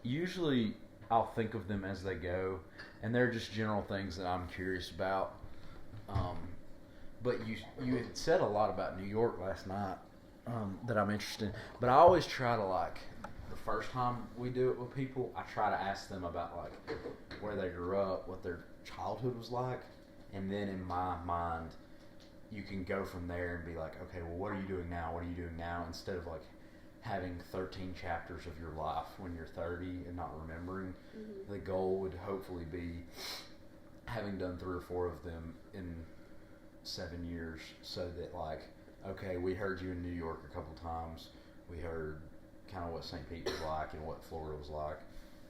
usually I'll think of them as they go, and they're just general things that I'm curious about. Um, but you had said a lot about New York last night that I'm interested in. But I always try to like the first time we do it with people, I try to ask them about like where they grew up, what their childhood was like, and then in my mind, you can go from there and be like, okay, well, what are you doing now? What are you doing now? Instead of like having 13 chapters of your life when you're 30 and not remembering. Mm-hmm. The goal would hopefully be having done 3 or 4 of them in 7 years, so that like, okay, we heard you in New York a couple times. We heard kind of what St. Pete was like and what Florida was like.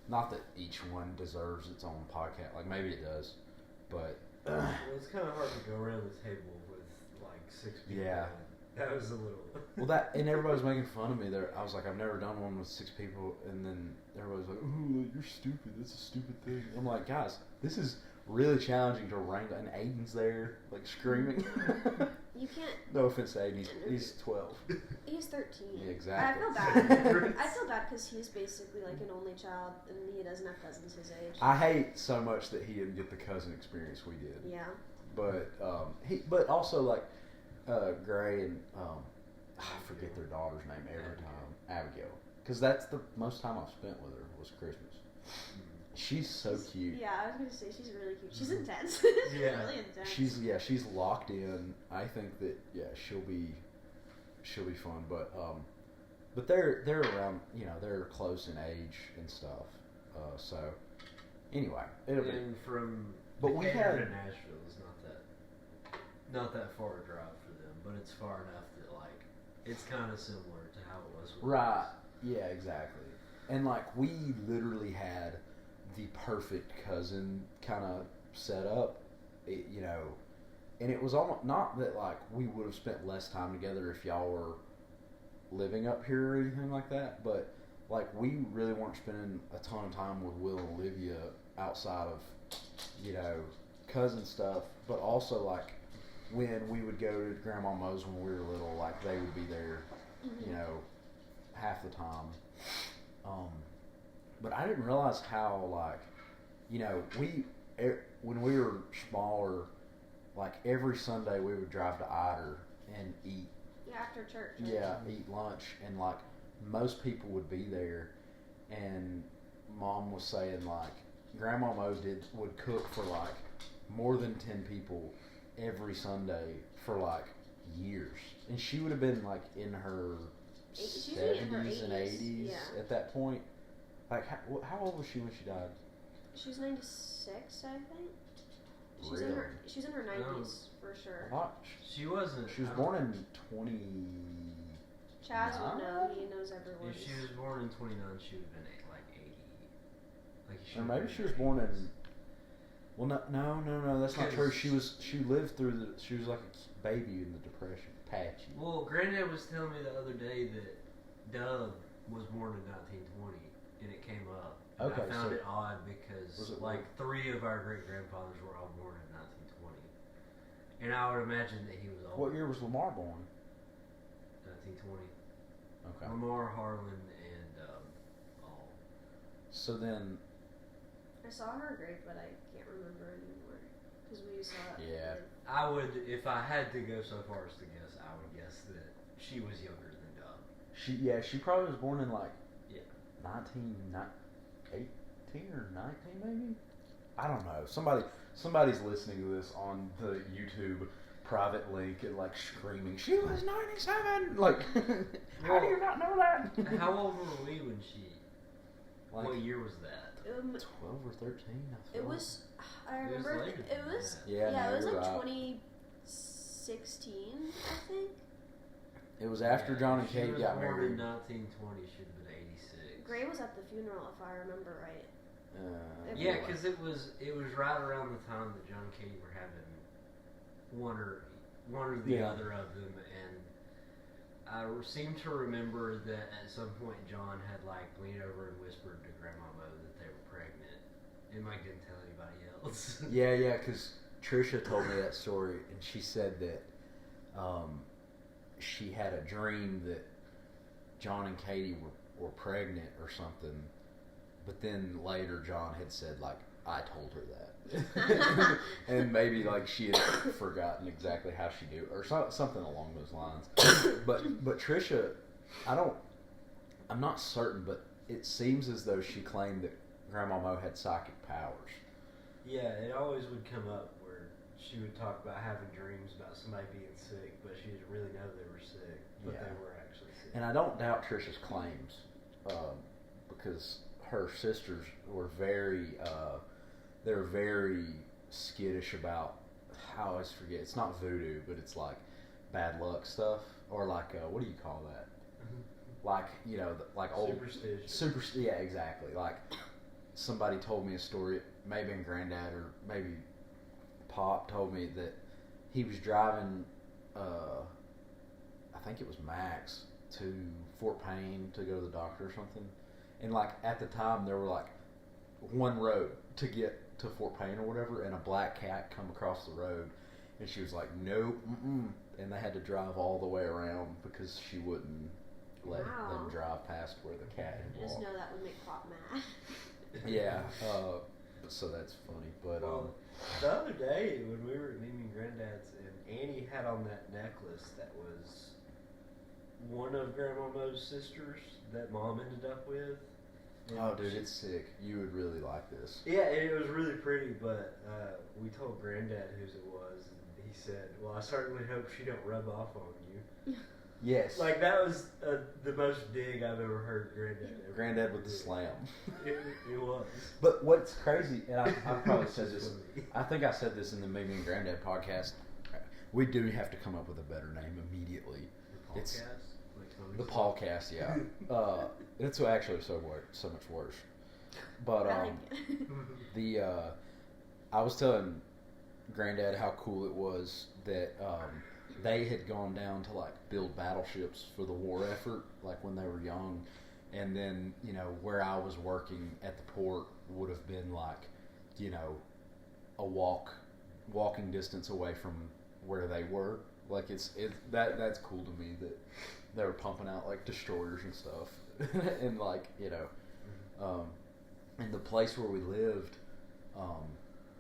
Not that each one deserves its own podcast. Like, maybe it does, but well, it's kind of hard to go around the table with like 6 people. Yeah. That was a little. Well, that, and everybody was making fun of me there. I was like, I've never done one with 6 people, and then everybody was like, "Ooh, you're stupid. That's a stupid thing." I'm like, guys, this is really challenging to wrangle, and Aiden's there, like screaming. You can't. No offense to Aiden, he's 12. He's 13. Yeah, exactly. I feel bad. I feel bad because he's basically like an only child, and he doesn't have cousins his age. I hate so much that he didn't get the cousin experience we did. Yeah. But but also like Gray and I forget their daughter's name every time, Abigail, because that's the most time I've spent with her was Christmas. She's so cute. Yeah, I was gonna say she's really cute. She's intense. She's really intense. She's locked in. I think that she'll be fun. But they're around, they're close in age and stuff. So anyway, it'll be. From but we had to Nashville is not that far a drive for them, but it's far enough that like it's kind of similar to how it was. Right. Yeah. Exactly. And like we literally had the perfect cousin kind of set up, and it was almost not that like we would have spent less time together if y'all were living up here or anything like that, but like we really weren't spending a ton of time with Will and Olivia outside of cousin stuff, but also like when we would go to Grandma Mo's when we were little, like they would be there, half the time. But I didn't realize how, like, when we were smaller, like every Sunday we would drive to Eider and eat. Yeah, after church. Yeah, eat lunch, and like most people would be there, and Mom was saying like Grandma Mo would cook for like more than 10 people every Sunday for like years, and she would have been like in her 70s and 80s at that point. Like, how old was she when she died? She was 96, I think. She's in her 90s for sure. She wasn't. She was born in 20. Chaz would know. He knows everyone. If she was born in 29, she would have been like 80. Or maybe she was born in. Well, no, that's not true. She lived through she was like a baby in the Depression. Patchy. Well, Granddad was telling me the other day that Doug was born in 1920, and it came up. And I found it odd because like 3 of our great grandfathers were all born in 1920, and I would imagine that he was older. What year was Lamar born? 1920. Okay. Lamar, Harlan, and all. So then. I saw her grave, but I can't remember anymore because we saw it. Yeah. I would, if I had to go so far as to guess, I would guess that she was younger than Doug. She probably was born in like 18 or 19 maybe. I don't know. Somebody's listening to this on the YouTube private link and like screaming, "She was 97!" Like, how do you not know that? How old were we when she? Like, what year was that? 12 or 13. It was. I remember. It was. Yeah, it was like right. 2016, I think. It was after John and Kate got married. In 1920, she'd have been 86. Gray was at the funeral, if I remember right. Yeah, because it was right around the time that John and Katie were having one or the other of them, and I seem to remember that at some point John had like leaned over and whispered to Grandma Mo that they were pregnant, and Mike didn't tell anybody else. Yeah, because Trisha told me that story, and she said that she had a dream that John and Katie were pregnant or something, but then later John had said like, I told her that. And maybe like she had forgotten exactly how she knew, or something along those lines. But Trisha, I'm not certain, but it seems as though she claimed that Grandma Mo had psychic powers. Yeah, it always would come up where she would talk about having dreams about somebody being sick, but she didn't really know they were sick, but they were actually sick. And I don't doubt Trisha's claims, because her sisters were very skittish about, I always forget, it's not voodoo, but it's like bad luck stuff, or like, what do you call that? Like, you know, like old... Superstition. Yeah, exactly. Like, somebody told me a story, maybe Granddad or maybe Pop told me that he was driving, I think it was Max, to Fort Payne to go to the doctor or something. And like at the time there were like one road to get to Fort Payne or whatever, and a black cat come across the road, and she was like, nope, and they had to drive all the way around because she wouldn't let them drive past where the cat had I just walked. know that would make Pop mad. Yeah, so that's funny. But the other day when we were at Mimi and Granddad's, and Annie had on that necklace that was one of Grandma Mo's sisters that Mom ended up with. And oh, dude, it's sick. You would really like this. Yeah, it was really pretty, but we told Granddad whose it was, and he said, well, I certainly hope she don't rub off on you. Yes. Like, that was the most dig I've ever heard Granddad ever. Granddad with the slam. It was. But what's crazy, and I probably said this, I think I said this in the Mimi and Granddad podcast, we do have to come up with a better name immediately. The It's podcast? the podcast, yeah. It's actually so much worse. But I was telling Granddad how cool it was that they had gone down to like build battleships for the war effort, like when they were young, and then where I was working at the port would have been like, a walking distance away from where they were. Like that's cool to me that they were pumping out like destroyers and stuff, and like and the place where we lived,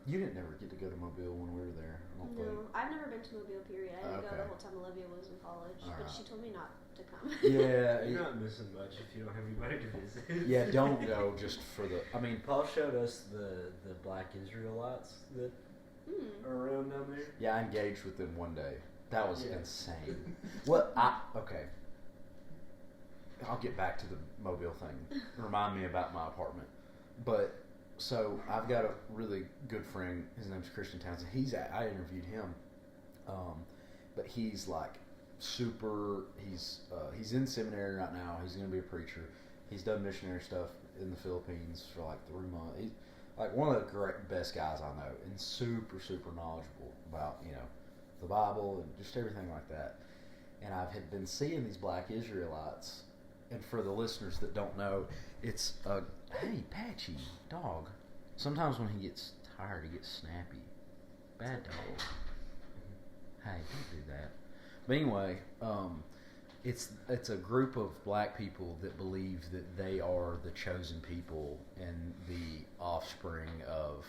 you didn't never get to go to Mobile when we were there. I don't think. I've never been to Mobile, period. I didn't go the whole time Olivia was in college, but she told me not to come. Yeah. You're not missing much if you don't have anybody to visit. Yeah, don't go just for the, I mean. Paul showed us the Black Israelites that are around down there. Yeah, I engaged with them one day. That was insane. Well, okay. I'll get back to the Mobile thing. Remind me about my apartment. But, so, I've got a really good friend. His name's Christian Townsend. I interviewed him. But he's like he's in seminary right now. He's going to be a preacher. He's done missionary stuff in the Philippines for like 3 months. He's like one of the best guys I know, and super, super knowledgeable about, the Bible and just everything like that. And I had been seeing these Black Israelites, and for the listeners that don't know, it's hey, Patchy, dog. Sometimes when he gets tired, he gets snappy. Bad dog. Hey, don't do that. But anyway, it's a group of black people that believe that they are the chosen people and the offspring of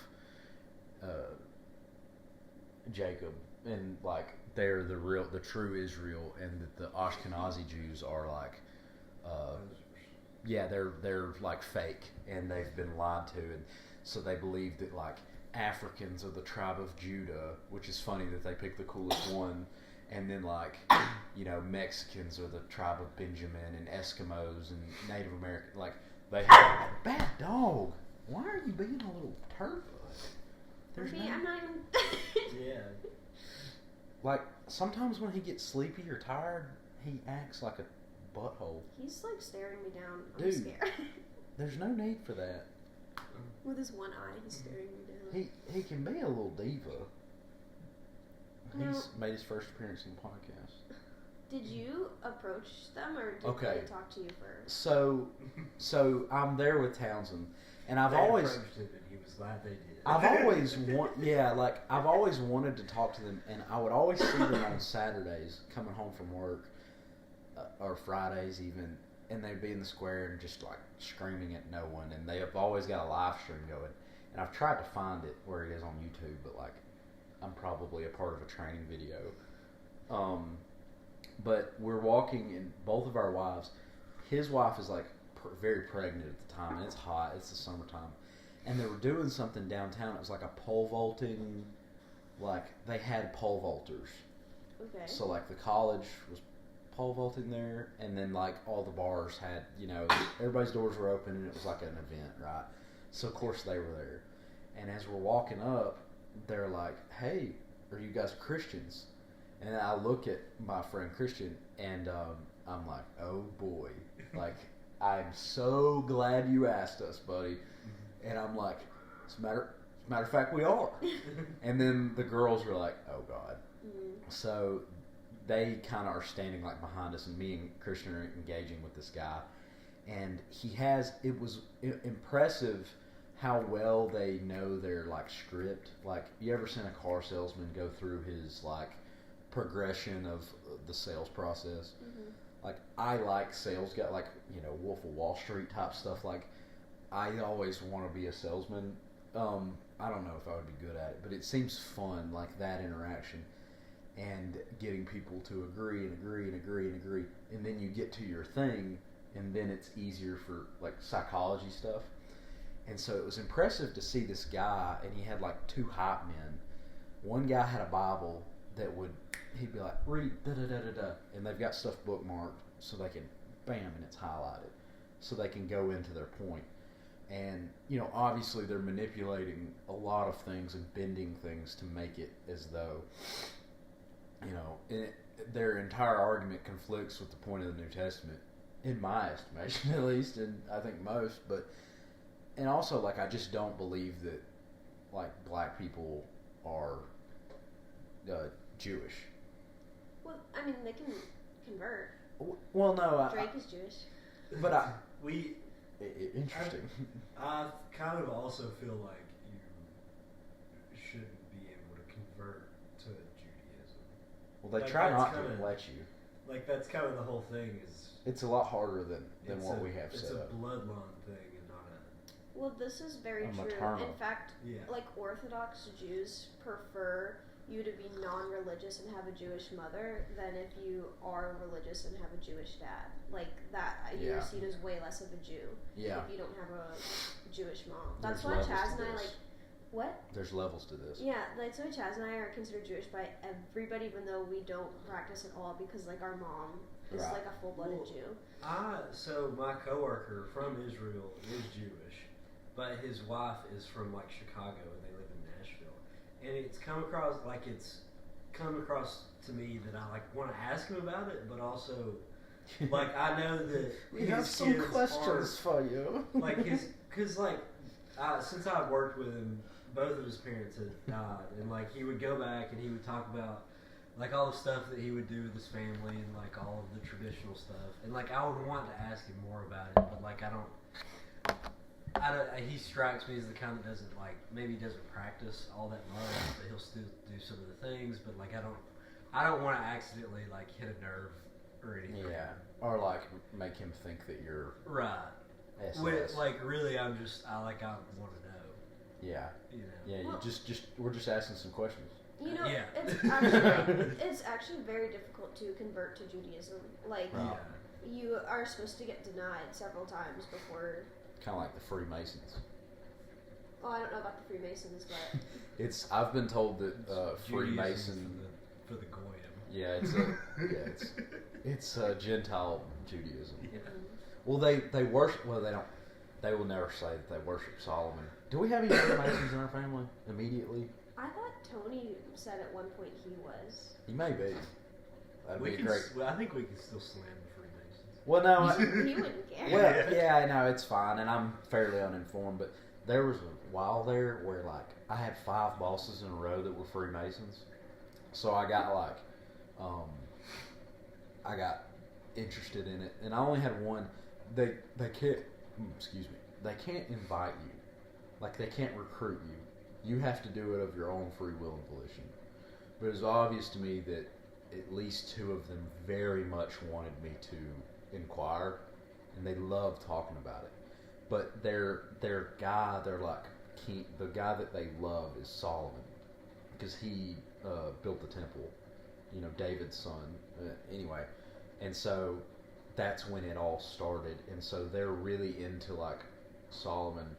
Jacob, and like they're the true Israel, and that the Ashkenazi Jews are like, they're like fake, and they've been lied to, and so they believe that like Africans are the tribe of Judah, which is funny that they picked the coolest one, and then like Mexicans are the tribe of Benjamin, and Eskimos and Native American, like they have bad dog. Why are you being a little turd? I'm not even. Yeah. Like sometimes when he gets sleepy or tired, he acts like a butthole. He's like staring me down. I'm Dude, scared. There's no need for that. With his one eye, he's staring me down. He can be a little diva. No. He's made his first appearance in the podcast. Did you approach them, or did they talk to you first? So I'm there with Townsend, and I've always approached him, and he was glad they did. I've always wanted to talk to them, and I would always see them on Saturdays coming home from work, or Fridays even, and they'd be in the square and just like screaming at no one, and they have always got a live stream going. And I've tried to find it where it is on YouTube, but like I'm probably a part of a training video. But we're walking, and both of our wives, his wife is like very pregnant at the time, and it's hot, it's the summertime, and they were doing something downtown. It was like a pole vaulting, like they had pole vaulters. Okay. So like the college was pole vaulting there, and then like all the bars had, everybody's doors were open, and it was like an event, right? So of course they were there. And as we're walking up, they're like, "Hey, are you guys Christians?" And I look at my friend Christian, and I'm like, "Oh boy, like I'm so glad you asked us, buddy." And I'm like, "As a matter of fact, we are." And then the girls were like, "Oh God." So they kind of are standing like behind us, and me and Christian are engaging with this guy, and it was impressive how well they know their like script. Like, you ever seen a car salesman go through his like progression of the sales process? Like, I like sales guy, like, Wolf of Wall Street type stuff. Like, I always want to be a salesman. I don't know if I would be good at it, but it seems fun, like that interaction and getting people to agree and agree and agree and agree, and then you get to your thing, and then it's easier for like psychology stuff. And so it was impressive to see this guy, and he had like two hype men. One guy had a Bible that he'd be like, "Read da da da da da," and they've got stuff bookmarked so they can, bam, and it's highlighted, so they can go into their point. And obviously they're manipulating a lot of things and bending things to make it as though, their entire argument conflicts with the point of the New Testament, in my estimation at least, and I think most. And also, like, I just don't believe that, like, black people are Jewish. Well, I mean, they can convert. Well, no, Drake is Jewish. But interesting. I kind of also feel like you shouldn't be able to convert to Judaism. Well, they try not to let you. Like, that's kind of the whole thing. It's a lot harder than what we have set up. It's a bloodline thing and not a... Well, this is very true. Maternal. In fact, like, Orthodox Jews prefer you to be non-religious and have a Jewish mother than if you are religious and have a Jewish dad. Like, that, you're seen as way less of a Jew if you don't have a Jewish mom. That's why Chaz and I, like, what? There's levels to this. Yeah, that's why Chaz and I are considered Jewish by everybody, even though we don't practice at all, because, like, our mom is like a full-blooded Jew. So my coworker from Israel is Jewish, but his wife is from like Chicago, and they live in Nashville. And it's come across to me that I like want to ask him about it, but also like I know that we have some questions for you. Like because since I've worked with him, both of his parents had died, and like he would go back and he would talk about like all the stuff that he would do with his family and like all of the traditional stuff, and like I would want to ask him more about it, but like I don't. He strikes me as the kind that doesn't doesn't practice all that much, but he'll still do some of the things. But like I don't want to accidentally like hit a nerve or anything. Yeah, or like make him think that you're right. Like really, I want to know. Yeah. Yeah. Well, We're just asking some questions. It's actually very difficult to convert to Judaism. Like, you are supposed to get denied several times before. Kind of like the Freemasons. Oh, I don't know about the Freemasons, but I've been told that Freemason for the goyim. Yeah, it's Gentile Judaism. Yeah. Well, they worship. Well, they don't. They will never say that they worship Solomon. Do we have any Freemasons in our family immediately? I thought Tony said at one point he was. He may be. That'd be great. I think we can still slam the Freemasons. Well, no. He wouldn't care. Well, yeah, I know, it's fine, and I'm fairly uninformed, but there was a while there where, like, I had 5 bosses in a row that were Freemasons. So I got, like, I got interested in it, and I only had one. They can't, they can't invite you. Like, they can't recruit you. You have to do it of your own free will and volition. But it was obvious to me that at least 2 of them very much wanted me to inquire and they love talking about it. But their guy, they're like king. The guy that they love is Solomon, because he built the temple. You know, David's son. Anyway, and so that's when it all started. And so they're really into like Solomon,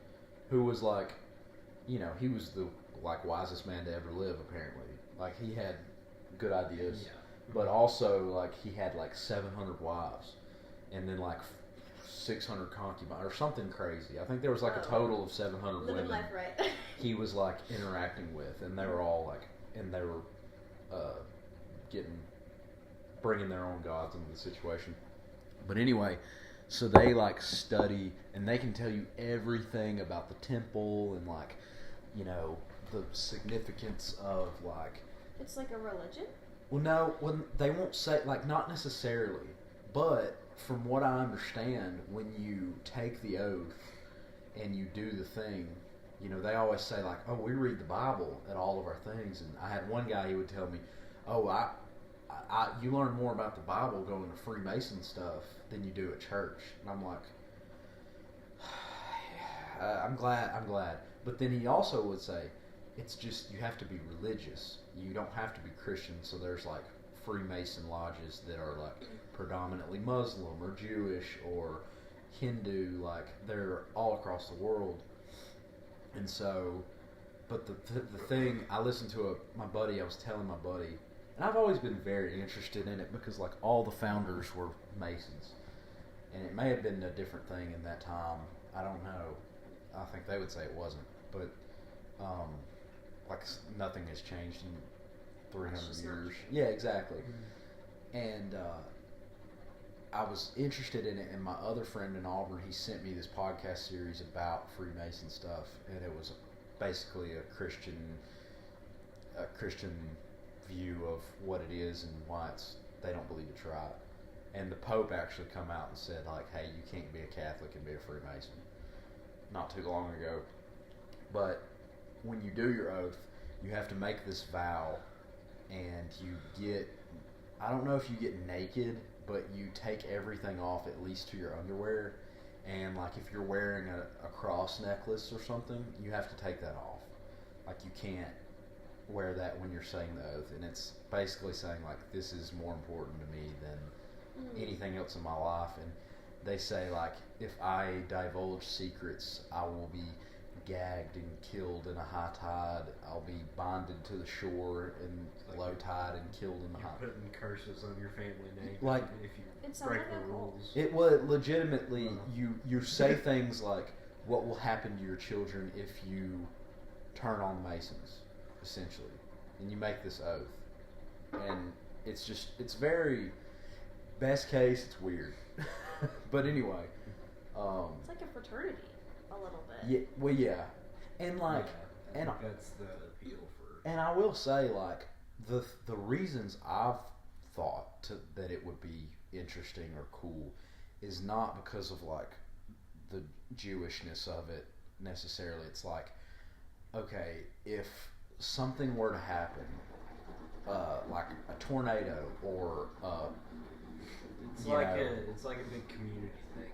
who was like, you know, he was the like wisest man to ever live. Apparently, like he had good ideas, but also like he had like 700 wives, and then like 600 concubines or something crazy. I think there was like a total of 700 Living women. life right. He was like interacting with, and they were all like, and they were bringing their own gods into the situation. But anyway, so they like study, and they can tell you everything about the temple and like, you know, the significance of like. It's like a religion? Well, no, they won't say, like, not necessarily, but from what I understand, when you take the oath and you do the thing, you know, they always say, like, oh, we read the Bible at all of our things. And I had one guy, he would tell me, oh, you learn more about the Bible going to Freemason stuff than you do at church. And I'm like, I'm glad. But then he also would say, it's just, you have to be religious. You don't have to be Christian. So there's like Freemason lodges that are like predominantly Muslim or Jewish or Hindu. Like they're all across the world. And so, but the thing, I listened to my buddy, I was telling my buddy, and I've always been very interested in it because like all the founders were Masons. And it may have been a different thing in that time. I don't know. I think they would say it wasn't. But, like nothing has changed in 300 years. Yeah, exactly. Mm-hmm. And I was interested in it, and my other friend in Auburn, he sent me this podcast series about Freemason stuff, and it was basically a Christian view of what it is and why they don't believe it's right. And the Pope actually come out and said, like, hey, you can't be a Catholic and be a Freemason. Not too long ago. But when you do your oath, you have to make this vow, and you get, I don't know if you get naked, but you take everything off at least to your underwear. And like if you're wearing a cross necklace or something, you have to take that off. Like you can't wear that when you're saying the oath. And it's basically saying like, this is more important to me than anything else in my life. And they say like, if I divulge secrets, I will be gagged and killed in a high tide. I'll be bonded to the shore in low tide and killed in the high. You're putting curses on your family name. Like if you break the rules. It was legitimately you say things like, what will happen to your children if you turn on the Masons, essentially, and you make this oath. And it's very best case. It's weird, but anyway. It's like a fraternity. A little bit. Yeah, well, yeah, and like, and that's the appeal for. And I will say, like, the reasons I've thought that it would be interesting or cool is not because of like the Jewishness of it necessarily. It's like, okay, if something were to happen, like a tornado or it's like a big community thing,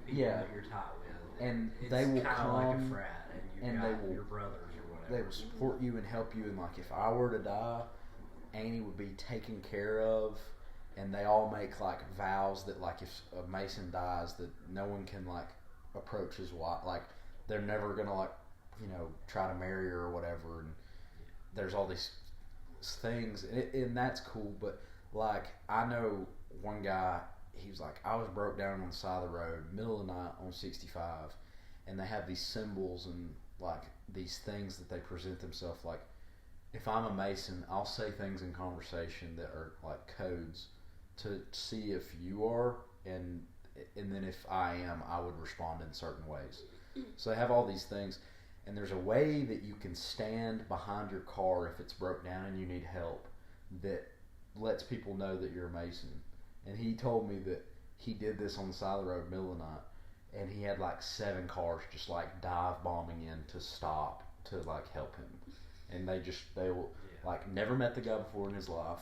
and people that you're taught with. And it's they will come, like a frat, and they will your brothers or whatever. They will support you and help you. And like, if I were to die, Annie would be taken care of. And they all make like vows that like if a Mason dies, that no one can like approach his wife. Like they're never gonna like try to marry her or whatever. And there's all these things, and that's cool. But like I know one guy. He was like, I was broke down on the side of the road, middle of the night on 65, and they have these symbols and like these things that they present themselves like. If I'm a Mason, I'll say things in conversation that are like codes to see if you are, and then if I am, I would respond in certain ways. So they have all these things, and there's a way that you can stand behind your car if it's broke down and you need help that lets people know that you're a Mason. And he told me that he did this on the side of the road, middle of the night, and he had like 7 cars just like dive bombing in to stop to like help him. And they will like never met the guy before in his life,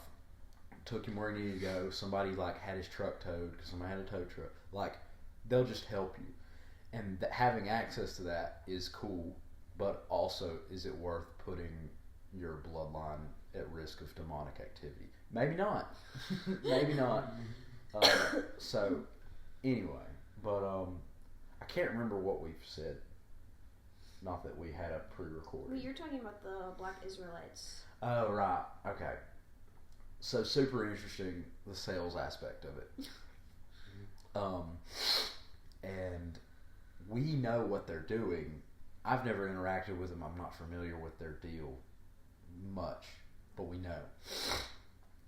took him where he needed to go. Somebody like had his truck towed because somebody had a tow truck. Like they'll just help you, and having access to that is cool. But also, is it worth putting your bloodline at risk of demonic activity? Maybe not. Maybe not. So, anyway, but I can't remember what we've said. Not that we had a pre-recording. Well, you're talking about the Black Israelites. Oh, right. Okay. So, super interesting, the sales aspect of it. And we know what they're doing. I've never interacted with them. I'm not familiar with their deal much, but we know.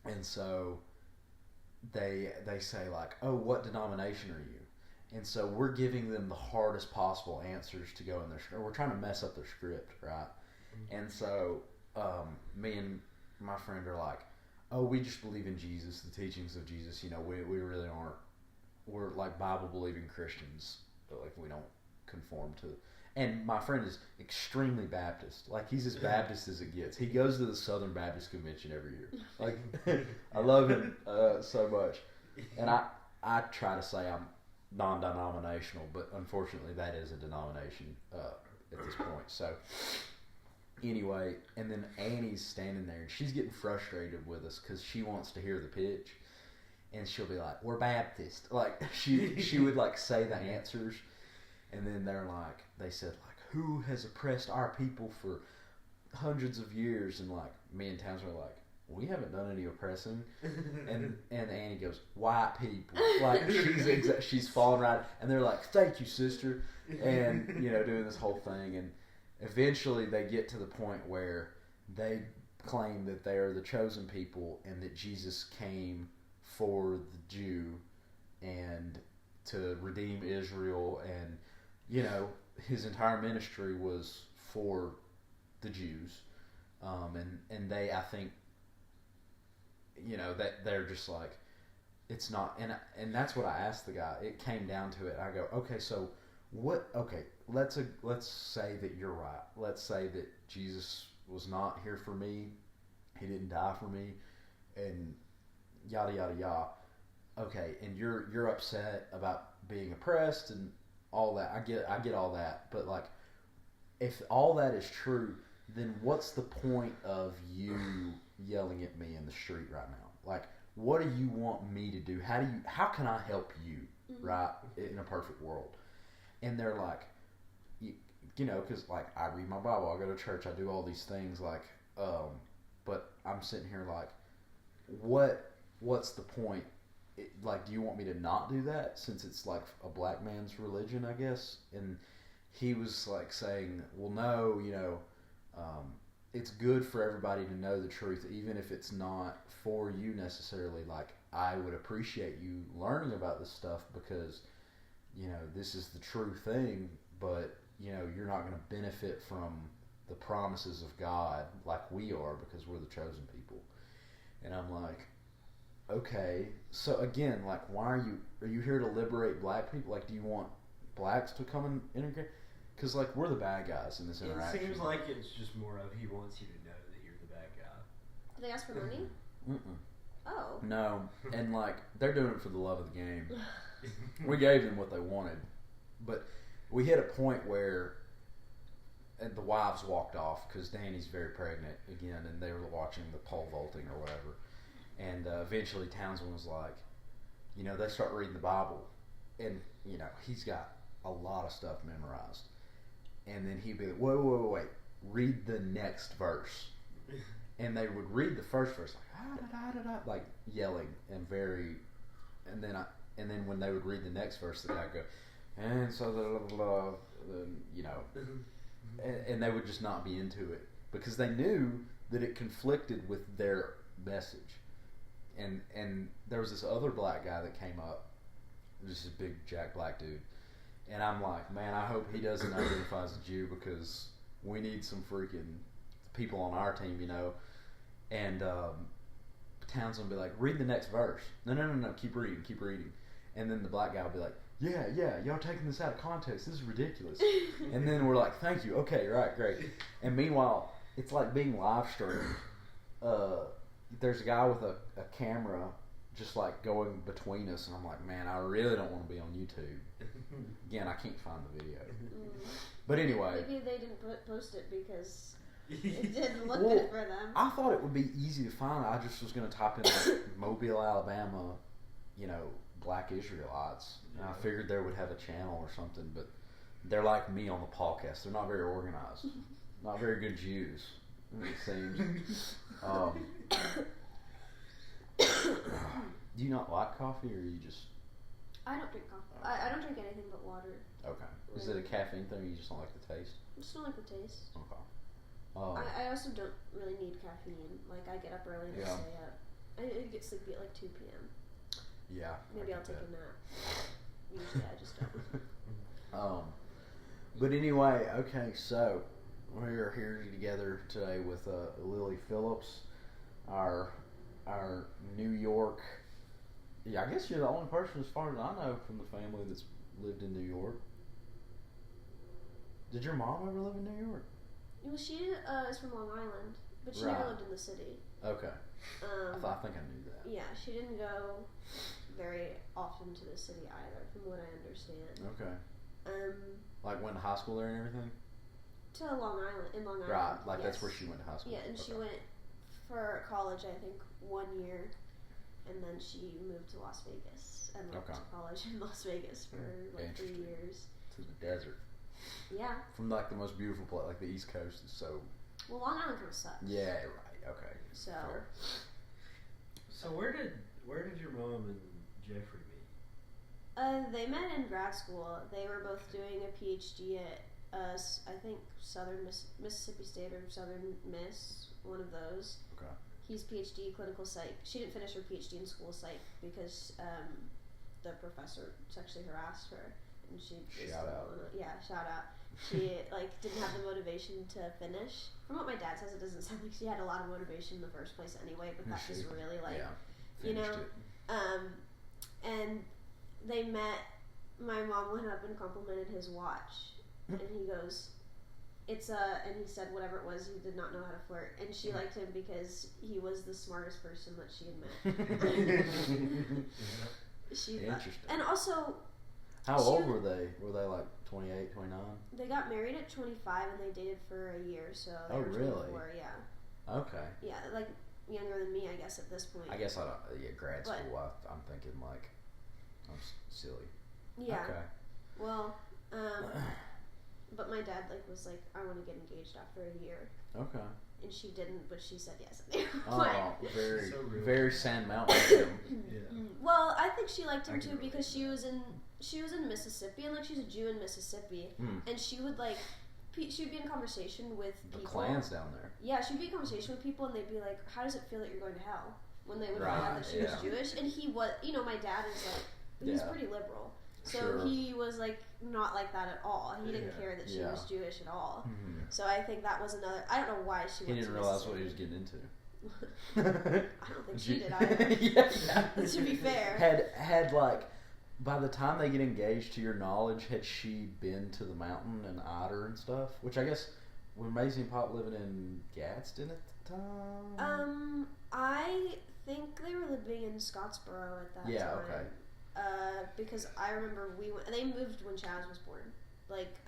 And so they say like, "Oh, what denomination are you?" And so we're giving them the hardest possible answers to go in their script. We're trying to mess up their script, right? Mm-hmm. And so me and my friend are like, "Oh, we just believe in Jesus, the teachings of Jesus. You know, we really aren't. We're like Bible believing Christians, but like we don't conform to." And my friend is extremely Baptist. Like, he's as Baptist as it gets. He goes to the Southern Baptist Convention every year. Like, I love him so much. And I try to say I'm non-denominational, but unfortunately that is a denomination at this point. So, anyway, and then Annie's standing there, and she's getting frustrated with us because she wants to hear the pitch. And she'll be like, "We're Baptist." Like, she would, like, say the answers. And then they said, "Who has oppressed our people for hundreds of years?" And, like, me and Townsend were like, "We haven't done any oppressing." And Annie goes, "White people." Like, she's falling right. And they're like, "Thank you, sister." And, doing this whole thing. And eventually they get to the point where they claim that they are the chosen people and that Jesus came for the Jew and to redeem Israel, and his entire ministry was for the Jews, and they, I think, that they're just like, it's not, and that's what I asked the guy. It came down to it. I go, okay, so what? Okay, let's say that you're right. Let's say that Jesus was not here for me. He didn't die for me, and yada yada yada. Okay, and you're upset about being oppressed and all that. I get all that, but like, if all that is true, then what's the point of you yelling at me in the street right now? Like, what do you want me to do? How can I help you, right, in a perfect world? And they're like, because like, I read my Bible, I go to church, I do all these things, like, but I'm sitting here like, what's the point? Like, do you want me to not do that since it's like a black man's religion, I guess? And he was like saying, well, no, it's good for everybody to know the truth, even if it's not for you necessarily. Like, I would appreciate you learning about this stuff because, this is the true thing, but, you're not going to benefit from the promises of God like we are because we're the chosen people. And I'm like, okay, so again, like, why are you here to liberate black people? Like, do you want blacks to come and integrate? Because, like, we're the bad guys in this interaction. It seems like it's just more of he wants you to know that you're the bad guy. Do they ask for money? Mm-mm. Oh. No, and, like, they're doing it for the love of the game. We gave them what they wanted, but we hit a point where the wives walked off because Danny's very pregnant again, and they were watching the pole vaulting or whatever. And eventually Townsend was like, they start reading the Bible, and, he's got a lot of stuff memorized. And then he'd be like, wait, read the next verse. And they would read the first verse, like, like yelling and very, and then when they would read the next verse, the guy would go, and so and they would just not be into it because they knew that it conflicted with their message. And there was this other black guy that came up, just a big Jack Black dude, and I'm like, man, I hope he doesn't identify as a Jew because we need some freaking people on our team, And Townsend would be like, read the next verse. No, keep reading. And then the black guy would be like, yeah, y'all taking this out of context. This is ridiculous. And then we're like, thank you. Okay, right, great. And meanwhile, it's like being live streamed. There's a guy with a camera just like going between us, and I'm like, man, I really don't want to be on YouTube. Again, I can't find the video. But anyway, maybe they didn't post it because it didn't look good for them. I thought it would be easy to find. I just was going to type in like, Mobile, Alabama, Black Israelites, and I figured they would have a channel or something. But they're like me on the podcast. They're not very organized, not very good Jews. It seems. Do you not like coffee, or you just? I don't drink coffee. I don't drink anything but water. Okay. Is it a caffeine thing, or you just don't like the taste? I just don't like the taste. Okay. I also don't really need caffeine. Like, I get up early and I stay up. I get sleepy at like 2 p.m. Yeah. Maybe I'll take a nap. Usually I just don't. But anyway, okay, so we're here together today with Lily Pillips, our New York. Yeah, I guess you're the only person, as far as I know, from the family that's lived in New York. Did your mom ever live in New York? Well, she is from Long Island, but she never lived in the city. Okay. I think I knew that. Yeah, she didn't go very often to the city either, from what I understand. Okay. Like went to high school there and everything? To Long Island. Right, like yes. that's where she went to high school. Yeah, and she went for college, I think, 1 year, and then she moved to Las Vegas and went to college in Las Vegas for like 3 years. To the desert. Yeah. From like the most beautiful place, like the East Coast is so. Well, Long Island kind of sucks. Yeah, right. Okay. So. Fair. So where did your mom and Jeffrey meet? They met in grad school. They were both doing a PhD at I think Southern Mississippi State or Southern Miss, one of those. Okay. He's PhD clinical psych. She didn't finish her PhD in school psych because the professor sexually harassed her, and she shout out. Shout out. She didn't have the motivation to finish. From what my dad says, it doesn't sound like she had a lot of motivation in the first place anyway. But that just really and they met. My mom went up and complimented his watch, and he goes, "It's and he said whatever it was, he did not know how to flirt, and she liked him because he was the smartest person that she had met." Interesting. And also, how old were they? Were they like 28, 29? They got married at 25 and they dated for a year, so they were 24, yeah. Okay. Yeah, like younger than me, I guess, at this point. I guess grad school, I'm thinking like, I'm silly. Yeah. Okay. Well, but my dad was like, I want to get engaged after a year. Okay. And she didn't, but she said yes. Very, so very Sand Mountain of him. Yeah. Well, I think she liked him too because she was in Mississippi, and she's a Jew in Mississippi, and she would she'd be in conversation with people. The clans down there. Yeah, she'd be in conversation with people, and they'd be like, "How does it feel that you're going to hell?" When they would find out that she was Jewish, and he was, my dad is he's pretty liberal. So he was not like that at all. He didn't care that she was Jewish at all. Mm-hmm. So I think that was another. I don't know why she. He didn't realize what he was getting into. I don't think she did either. To be fair, had by the time they get engaged, to your knowledge, had she been to the mountain and eyed her and stuff? Which I guess were Maisie and Pop living in Gadsden at the time? I think they were living in Scottsboro at that time. Yeah. Okay. Because I remember they moved when Chaz was born.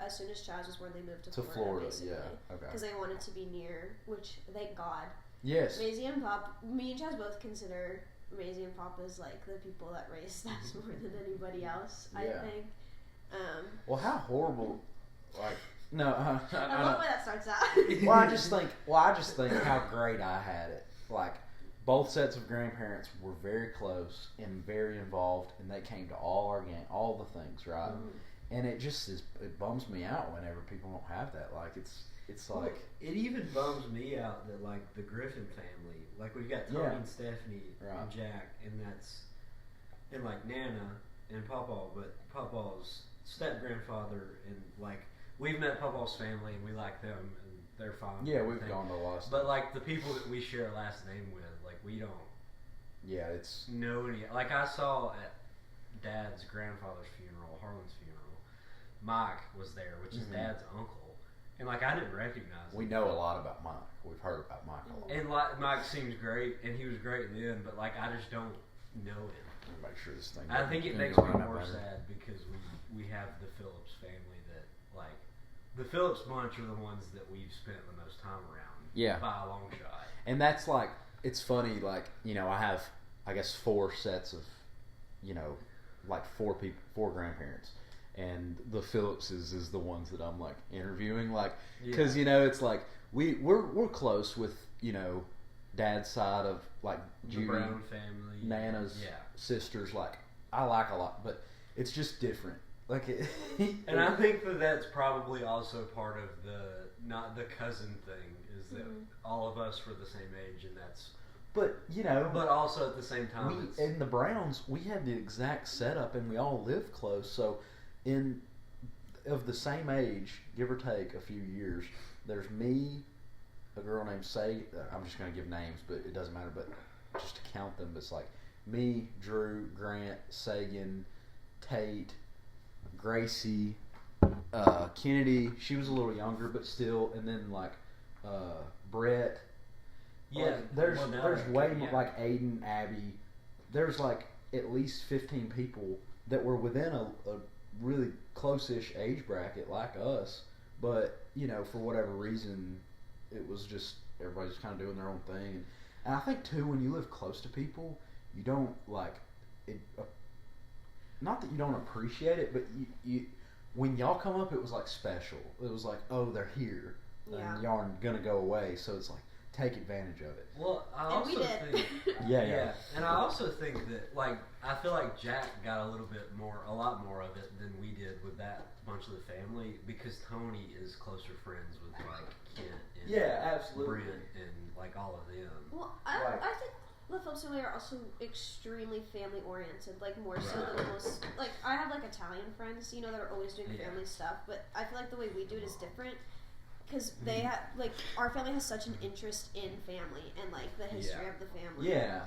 As soon as Chaz was born, they moved to Florida. Basically. Yeah, okay. Because they wanted to be near, which, thank God. Yes. Maisie and Pop, me and Chaz both consider Maisie and Pop as, the people that raised us more than anybody else, I think. Well, how horrible, no. I love the way that starts out. Well, I just think how great I had it. Both sets of grandparents were very close and very involved, and they came to all the things, right? Mm-hmm. And it just it bums me out whenever people don't have that. It's well, it even bums me out that the Griffin family, we've got Tony and Stephanie and Jack, and Nana and Pawpaw, but Pawpaw's step grandfather, and we've met Pawpaw's family and we like them and they're fine. Yeah, we've gone to a lot of stuff. But the people that we share a last name with, we don't. Yeah, it's know any. I saw at Dad's grandfather's funeral, Harlan's funeral, Mike was there, which is Dad's uncle, and I didn't recognize him. We know a lot about Mike. We've heard about Mike a lot. And Mike seems great, and he was great then, but I just don't know him. Make sure this thing. I think it makes me more sad because we have the Pillips family that, like, the Pillips bunch are the ones that we've spent the most time around. Yeah. By a long shot. And that's like, it's funny, like, I have, I guess, 4 sets of, like 4 grandparents. And the Phillipses is the ones that I'm, like, interviewing, like, because, it's like, we're close with, Dad's side of, like, the Brown family, Nana's sisters, like, I like a lot, but it's just different. Like, and I think that's probably also part of not the cousin thing, is that all of us were the same age, and that's. But but also at the same time, in the Browns, we had the exact setup, and we all lived close. So, of the same age, give or take a few years, there's me, a girl named I'm just going to give names, but it doesn't matter. But just to count them, it's like me, Drew, Grant, Sagan, Tate, Gracie, Kennedy. She was a little younger, but still, and then like Brett. Yeah, like, there's way more, like Aiden, Abby. There's like at least 15 people that were within a really close-ish age bracket like us, but for whatever reason, it was just everybody's kind of doing their own thing. And I think too, when you live close to people, you don't like it. Not that you don't appreciate it, but you when y'all come up, it was like special. It was like, oh, they're here, and y'all aren't gonna go away. So it's like, take advantage of it. Well, I also think, and I also think that, like, I feel like Jack got a lot more of it than we did with that bunch of the family, because Tony is closer friends with, like, Kent and absolutely. Brent and like all of them. Well, I think the Phillips family are also extremely family oriented, like more so than most. Like, I have like Italian friends, that are always doing family stuff, but I feel like the way we do it is different. Because they have, like, our family has such an interest in family and, like, the history of the family. Yeah.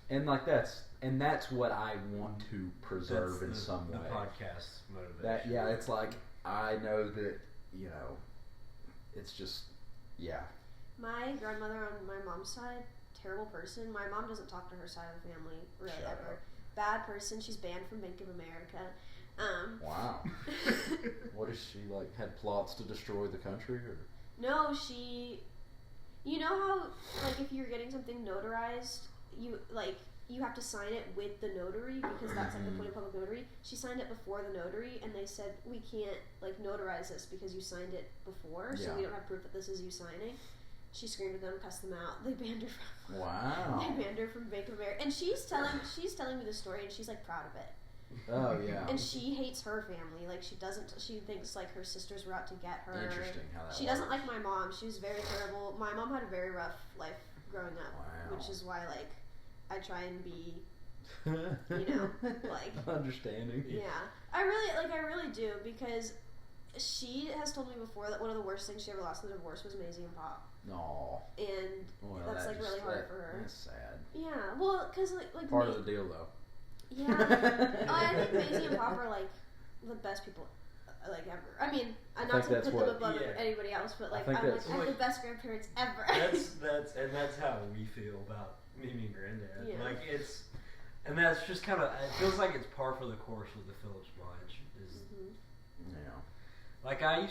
And, like, that's what I want to preserve in some way. The podcast motivation. It's like, I know that, it's just, My grandmother on my mom's side, terrible person. My mom doesn't talk to her side of the family, really, ever. Bad person. She's banned from Bank of America. Wow. What is she, like, had plots to destroy the country? Or? No, she... You know how, like, if you're getting something notarized, you have to sign it with the notary, because that's, like, the point of public notary? She signed it before the notary, and they said, we can't, like, notarize this because you signed it before, so we don't have proof that this is you signing. She screamed at them, cussed them out. They banned her from... Wow. They banned her from Bank of America. And she's telling me the story, and she's, like, proud of it. Oh, yeah. And she hates her family. Like, she thinks, like, her sisters were out to get her. Interesting how that She doesn't like my mom. She was very terrible. My mom had a very rough life growing up, which is why, like, I try and be, like... understanding. Yeah. I really do, because she has told me before that one of the worst things she ever lost in the divorce was Maisie and Pop. No. And that's, like, really hard for her. That's sad. Yeah. Well, because, like... Part of the deal, though. Yeah. I think Maisie and Pop are, like, the best people, like, ever. I mean, not to put them above anybody else, but, like, I'm the best grandparents ever. That's how we feel about Mimi and Granddad. Yeah. Like, and that's just kind of, it feels like it's par for the course with the Phillips bunch. Like, I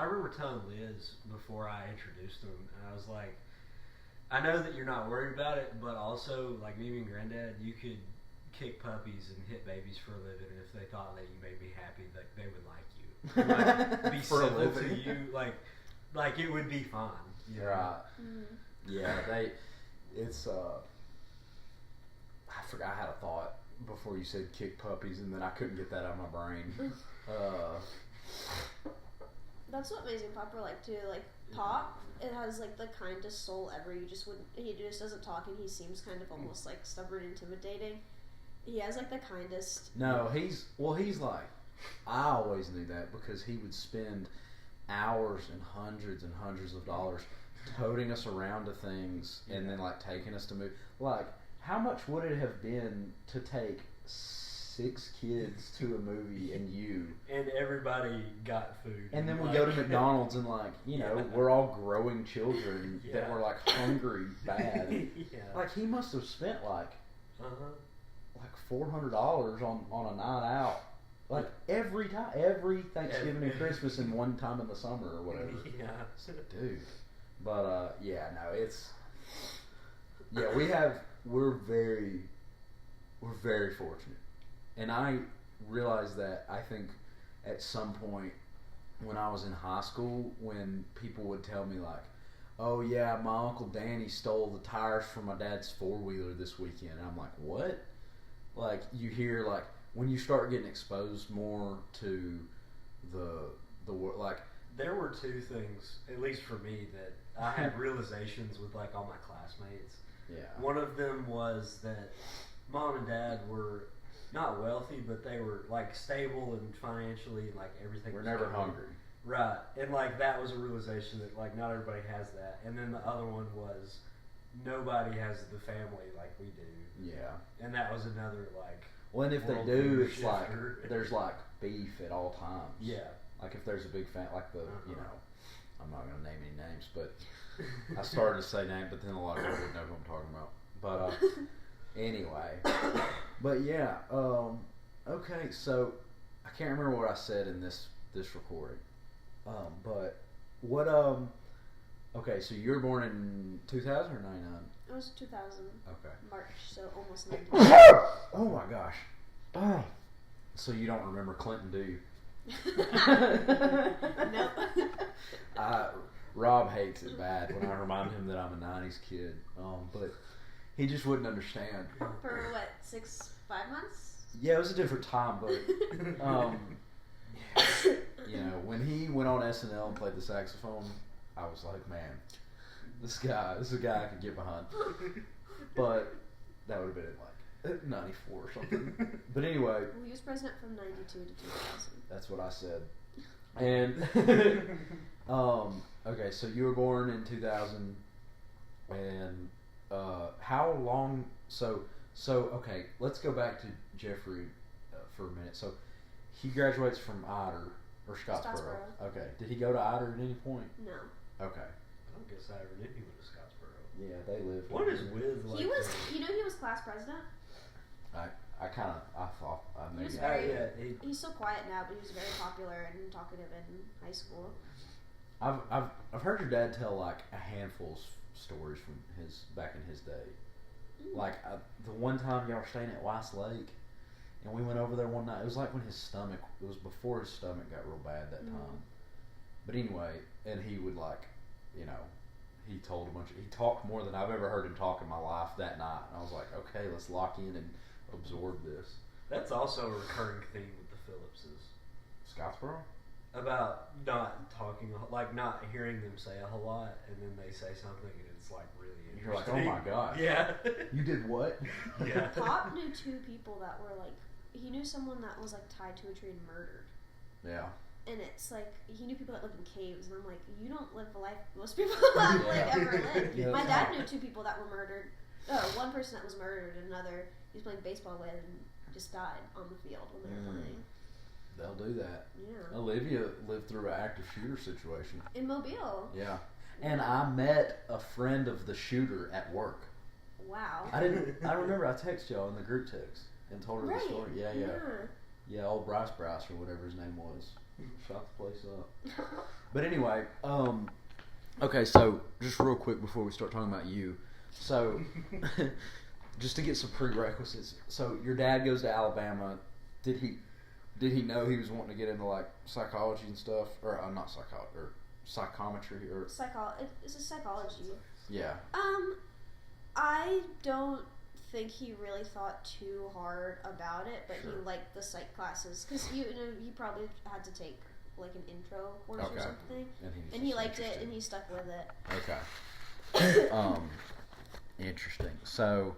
remember telling Liz before I introduced them, and I was like, I know that you're not worried about it, but also, like, Mimi and Granddad, you could kick puppies and hit babies for a living, and if they thought that you made me happy, like, they would like you. Like, be civil to you, like it would be fun. Right. Yeah, it's I forgot I had a thought before you said kick puppies, and then I couldn't get that out of my brain. That's what Maisie and Pop are like too. Like, Pop, it has, like, the kindest soul ever. He just doesn't talk, and he seems kind of almost, like, stubborn, intimidating. He has, like, the kindest... No, he's like... I always knew that, because he would spend hours and hundreds of dollars toting us around to things, and then, like, taking us to move. Like, how much would it have been to take 6 kids to a movie and you? And everybody got food. And then we go to McDonald's and, like, we're all growing children that were, like, hungry bad. Like, he must have spent, like... like $400 on a night out. Like every Thanksgiving and Christmas and one time in the summer or whatever. Yeah. Dude. But we're very fortunate. And I realized that I think at some point when I was in high school, when people would tell me like, oh yeah, my Uncle Danny stole the tires from my dad's 4-wheeler this weekend. And I'm like, what? Like, you hear, like, when you start getting exposed more to the world, like... There were two things, at least for me, that I had realizations with, like, all my classmates. Yeah. One of them was that Mom and Dad were not wealthy, but they were, like, stable and financially, like, everything We're was never fine. hungry. Right. And, like, that was a realization that, like, not everybody has that. And then the other one was nobody has the family like we do. Yeah. And that was another, like... Well, and if they do, it's like, there's, like, beef at all times. Yeah. Like, if there's a big fan, like the, you know, I'm not going to name any names, but I started to say names, but then a lot of people would know who I'm talking about. But, anyway. But, yeah, okay, so, I can't remember what I said in this recording. But, what, okay, so you were born in 2000 or 99? It was 2000. Okay. March, so almost 90. Oh my gosh. Oh. So you don't remember Clinton, do you? Nope. Rob hates it bad when I remind him that I'm a 90s kid. But he just wouldn't understand. For what, 5 months? Yeah, it was a different time, but you know, when he went on SNL and played the saxophone, I was like, man, this is a guy I could get behind. But that would have been like 94 or something. But anyway. Well, he was president from 92 to 2000. That's what I said. And, okay, so you were born in 2000, and, how long, so, okay, let's go back to Jeffrey for a minute. So, he graduates from Ider, or Scottsboro. Okay. Did he go to Ider at any point? No. Okay. I don't guess I ever did he went to Scottsboro. Yeah, they lived. What is with like? He was, he was class president. I thought maybe. He's so quiet now, but he was very popular and talkative in high school. I've heard your dad tell like a handful of stories from back in his day. Like the one time y'all were staying at Weiss Lake, and we went over there one night. It was like when it was before his stomach got real bad that time. But anyway, and he would like, you know, he talked more than I've ever heard him talk in my life that night. And I was like, okay, let's lock in and absorb this. That's also a recurring theme with the Phillipses. Scottsboro? About not talking, like not hearing them say a whole lot, and then they say something and it's like really interesting. You're like, oh my gosh. Yeah. You did what? Yeah. Pop knew 2 people that were like, he knew someone that was like tied to a tree and murdered. Yeah. And it's like, he knew people that lived in caves, and I'm like, you don't live the life most people have like ever lived. Yeah, my dad knew 2 people that were murdered. One person that was murdered, and another he was playing baseball with and just died on the field when they were playing. They'll do that. Yeah. Olivia lived through an active shooter situation. In Mobile. Yeah. And I met a friend of the shooter at work. Wow. I remember I texted y'all in the group text and told her the story. Yeah, old Bryce or whatever his name was. Shot the place up. But anyway, okay, so just real quick before we start talking about you. So, just to get some prerequisites. So, your dad goes to Alabama. Did he know he was wanting to get into like psychology and stuff, or not psychology, or psychometry, or It's a psychology. Yeah. I don't think he really thought too hard about it, but he liked the psych classes because he probably had to take like an intro course or something, and he liked it and he stuck with it. Okay. Interesting. So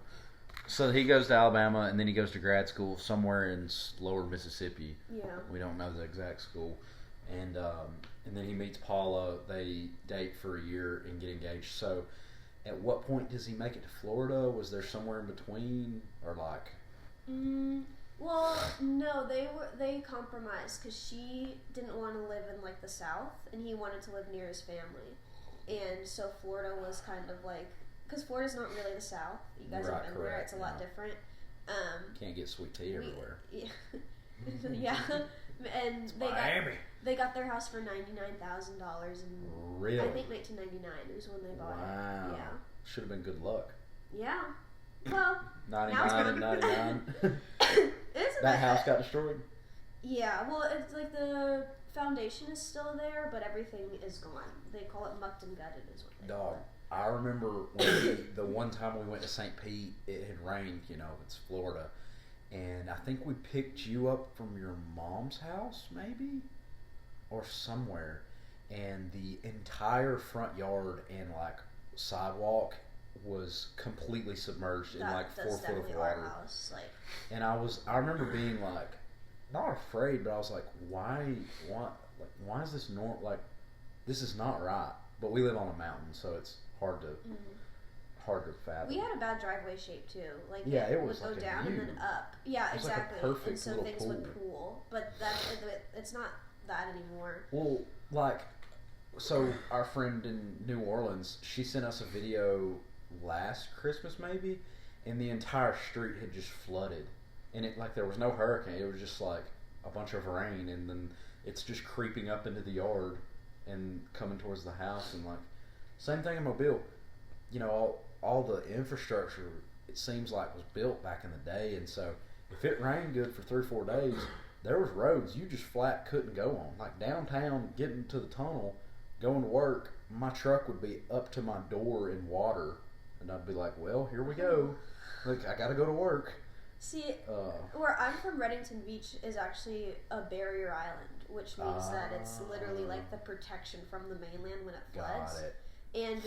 he goes to Alabama and then he goes to grad school somewhere in lower Mississippi. Yeah. We don't know the exact school. And then he meets Paula. They date for a year and get engaged. So at what point does he make it to Florida? Was there somewhere in between, or like? Well, no, they compromised because she didn't want to live in like the South and he wanted to live near his family, and so Florida was kind of like, because Florida's not really the South. You guys have been there; it's a lot different. Can't get sweet tea everywhere. Yeah. Yeah. And they got their house for $99,000 and really? I think 1999 was when they bought wow. it. Yeah. Should have been good luck. Yeah. Well, 99 and 99. That house got destroyed? Yeah, well, it's like the foundation is still there, but everything is gone. They call it mucked and gutted is what they call it. I remember when the one time we went to St. Pete, it had rained, it's Florida. And I think we picked you up from your mom's house, maybe? Or somewhere. And the entire front yard and, sidewalk was completely submerged in, 4 foot of water. House, And I remember being, not afraid, but I was like, why is this this is not right. But we live on a mountain, so it's hard to fathom. We had a bad driveway shape too. It would was go down and then up. Yeah, exactly. Like a perfect and so little things pool. would pool, but it's not that anymore. Well, so our friend in New Orleans, she sent us a video last Christmas maybe, and the entire street had just flooded, and it there was no hurricane. It was just a bunch of rain, and then it's just creeping up into the yard and coming towards the house, and same thing in Mobile. All the infrastructure, it seems like, was built back in the day, and so if it rained good for 3 or 4 days, there was roads you just flat couldn't go on. Downtown, getting to the tunnel, going to work, my truck would be up to my door in water, and I'd be like, well, here we go. I gotta go to work. See, where I'm from, Reddington Beach is actually a barrier island, which means that it's literally the protection from the mainland when it floods. Got it. And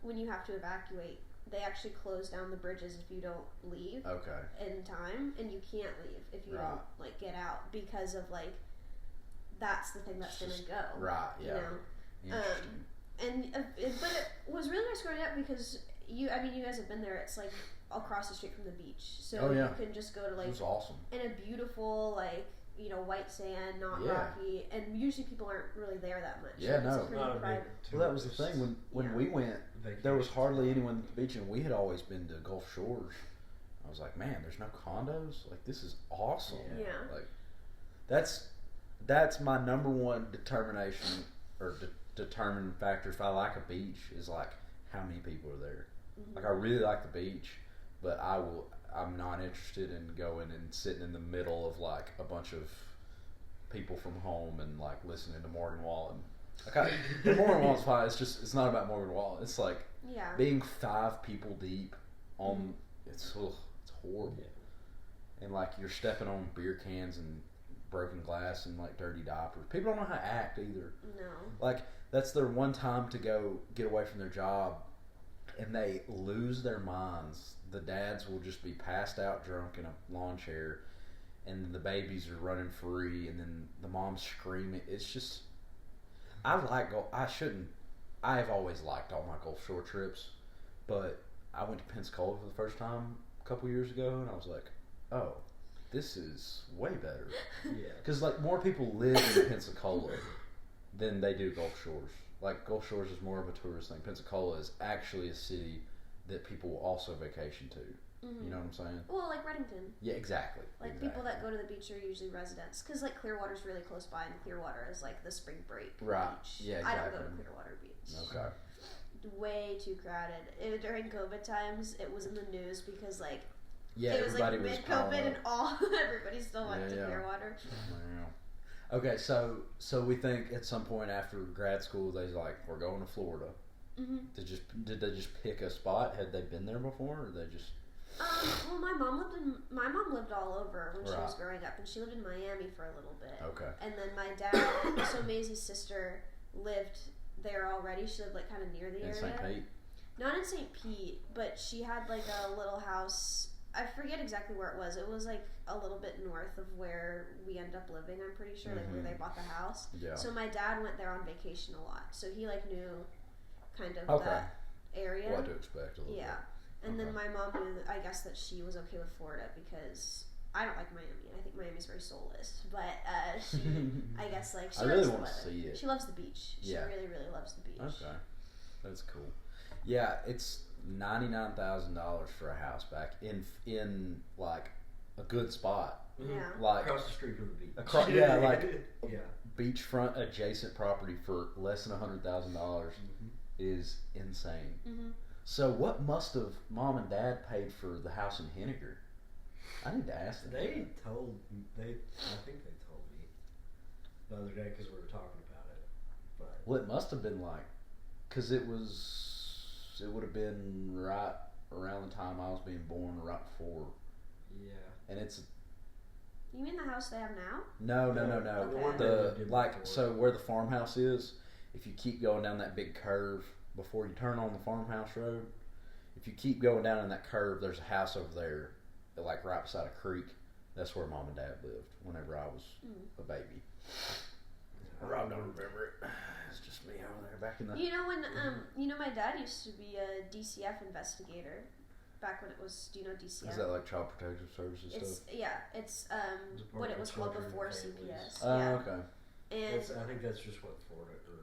when you have to evacuate, they actually close down the bridges if you don't leave in time, and you can't leave if you don't get out because of that's the thing that's gonna go. Right. Yeah. But it was really nice growing up because you guys have been there. It's across the street from the beach, so you can just go to it was awesome. in a beautiful white sand, not rocky, and usually people aren't really there that much. Yeah, no. It's pretty private. Well, that was the thing when we went. There was hardly anyone at the beach, and we had always been to Gulf Shores. I was like, man, there's no condos. This is awesome. Yeah. That's my number one determination or determining factor if I like a beach is how many people are there. Mm-hmm. I really like the beach, but I'm not interested in going and sitting in the middle of a bunch of people from home and listening to Morgan Wallen. The Morgan Wallen's fine. It's not about Morgan Wallen. It's being 5 people deep on it's horrible. And you're stepping on beer cans and broken glass and dirty diapers. People don't know how to act either. No. That's their one time to go get away from their job, and they lose their minds. The dads will just be passed out drunk in a lawn chair, and the babies are running free, and then the mom's screaming. It's just, I have always liked all my Gulf Shore trips, but I went to Pensacola for the first time a couple years ago, and I was like, oh, this is way better. Yeah. Because more people live in Pensacola than they do Gulf Shores. Gulf Shores is more of a tourist thing. Pensacola is actually a city that people will also vacation to. Mm-hmm. You know what I'm saying? Well, Reddington. Yeah, exactly. People that go to the beach are usually residents. Because, Clearwater's really close by, and Clearwater is, the spring break beach. Yeah, exactly. I don't go to Clearwater Beach. Okay. Way too crowded. During COVID times, it was in the news because, it was, everybody was mid-COVID, and everybody still went to Clearwater. Yeah. Okay, so we think at some point after grad school, they're we're going to Florida. Mm-hmm. Did they just pick a spot? Had they been there before, or they just? Well, my mom lived all over when she was growing up, and she lived in Miami for a little bit. Okay. And then my dad, so Maisie's sister, lived there already. She lived kind of near the area. St. Pete. Not in St. Pete, but she had a little house. I forget exactly where it was. It was a little bit north of where we ended up living. I'm pretty sure, where they bought the house. Yeah. So my dad went there on vacation a lot. So he knew kind of that area. What to expect a little bit. And then my mom knew that, I guess, that she was okay with Florida because I don't like Miami. I think Miami's very soulless. But she, I guess, she I really likes want the to see it. She loves the beach. She really, really loves the beach. Okay. That's cool. Yeah, it's $99,000 for a house back in like a good spot. Yeah. Like across the street from the beach. Yeah, beachfront adjacent property for less than $100,000 is insane. Mm-hmm. So what must have mom and dad paid for the house in Henniger? I need to ask them. I think they told me the other day because we were talking about it. But Well, it must have been like, because it would have been right around the time I was being born, right before. yeah, And it's You mean the house they have now? no. Okay. So where the farmhouse is, if you keep going down that big curve before you turn on the farmhouse road, if you keep going down in that curve, there's a house over there, like right beside a creek. That's where mom and dad lived whenever I was a baby. Rob don't remember it. It's just me over there back in the. You know when my dad used to be a DCF investigator back when it was. Do you know DCF? Is that like Child Protective Services It's stuff? it's what it was called before CPS. Oh, yeah. okay. And I think that's just what Florida or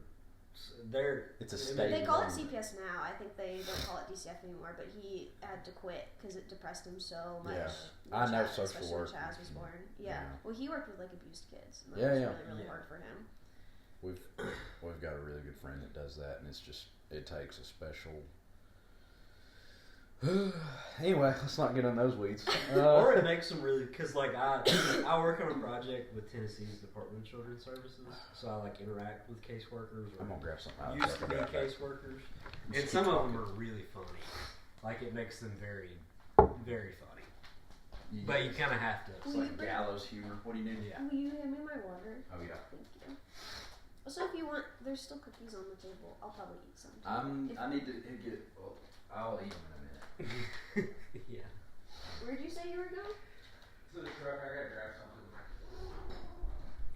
It's a state. they call it CPS now. I think they don't call it DCF anymore. But he had to quit because it depressed him so much. Yeah. when I know Chaz- social especially work. when Chaz was born. Yeah. Yeah. Well, he worked with like abused kids. And that Yeah, was yeah. really hard for him. We've got a really good friend that does that, and it takes a special. Anyway, let's not get on those weeds. or it makes them really because like I work on a project with Tennessee's Department of Children's Services, so I like interact with caseworkers. I'm gonna grab something out. Used to be caseworkers, And some of them are really funny. Like it makes them very, very funny. But you kind of have to. It's like gallows humor. What do you need? Yeah. Will you hand me my water? Oh yeah. Thank you. So if you want, there's still cookies on the table. I'll probably eat some. Too. I need to get. Well, I'll eat them in a minute. Yeah. Where'd you say you were going? To the truck. I gotta grab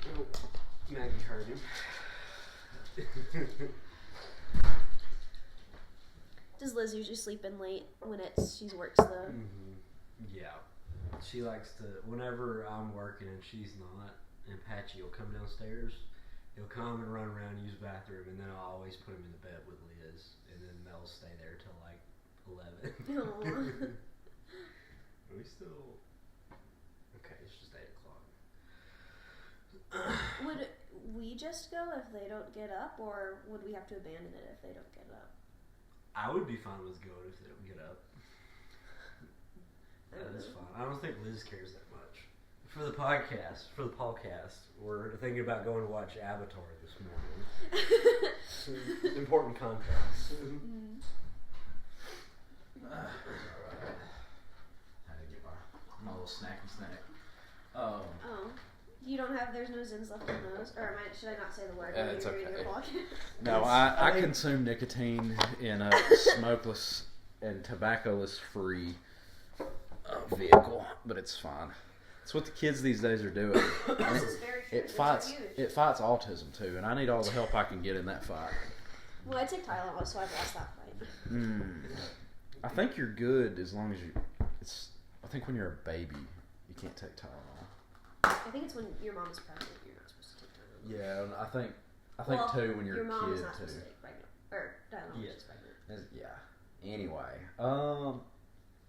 something. Maggie heard him. Does Liz usually sleep in late when she works the? Yeah. She likes to, whenever I'm working and she's not, and Patchy will come downstairs, he'll come and run around and use the bathroom, and then I'll always put him in the bed with Liz, and then they'll stay there till like 11. Are we still? Okay, it's just 8 o'clock. Would we just go if they don't get up, or would we have to abandon it if they don't get up? I would be fine with going if they don't get up. That is fine. I don't think Liz cares that much. For the podcast, we're thinking about going to watch Avatar this morning. Important context. Had to get my little snacky snack. Oh, you don't have. There's no Zins left in those, or should I not say the word? It's You're reading okay. the podcast? No, I consume nicotine in a smokeless and tobacco-less free vehicle, but it's fine. It's what the kids these days are doing. This is very true. It fights autism too, and I need all the help I can get in that fight. Well, I take Tylenol, so I've lost that fight. I think you're good as long as you. I think when you're a baby, you can't take Tylenol. I think it's when your mom is pregnant, you're not supposed to take Tylenol. Yeah, I think too when you're your a mom is kid not too. supposed to take pregnant or Tylenol when she's pregnant. Yeah. Anyway,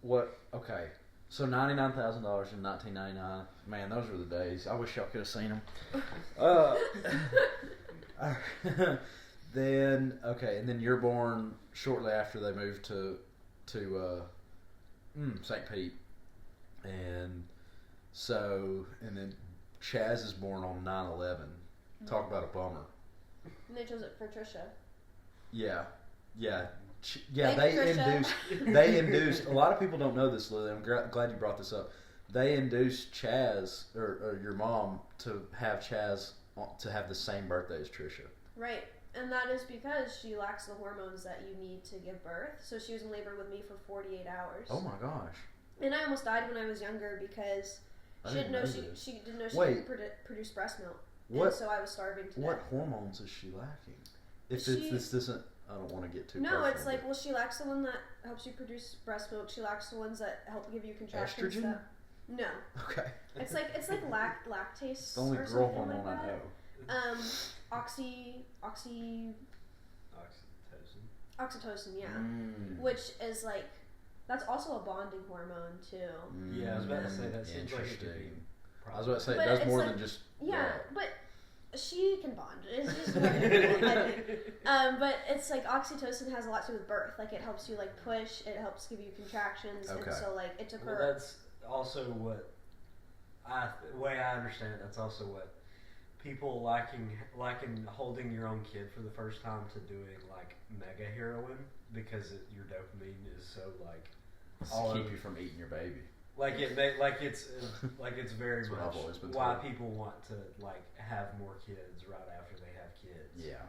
what? Okay. So $99,000 in 1999. Man, those were the days. I wish y'all could have seen them. Then and then you're born shortly after they moved to St. Pete, and then Chaz is born on 9/11. Talk about a bummer. And they chose it for Trisha. Yeah. Thanks, They induced. A lot of people don't know this, Lily. I'm glad you brought this up. They induced Chaz or your mom to have Chaz to have the same birthday as Trisha. Right, and that is because she lacks the hormones that you need to give birth. So she was in labor with me for 48 hours. Oh my gosh! And I almost died when I was younger because she didn't know she didn't know she could produce breast milk. What? And so I was starving to What death. hormones is she lacking? If She- this isn't, I don't want to get too. No, personal, it's like, but- well, she lacks the one that helps you produce breast milk. She lacks the ones that help give you contractions. Estrogen? No, Okay. it's like lactase. It's the only or girl something hormone like I that. know. Oxytocin. Oxytocin. Oxytocin, yeah. Which is like, that's also a bonding hormone too. Yeah, I was about to say that seems like it could be. I was about to say it does more than just. Yeah, but she can bond. It's just but it's like oxytocin has a lot to do with birth. Like it helps you like push. It helps give you contractions. Okay. And so like it took her. That's also what the way I understand it. That's also what people liking holding your own kid for the first time to doing like mega heroin because your dopamine is so like to keep you from eating your baby. Like it's very much why people want to like have more kids right after they have kids. Yeah,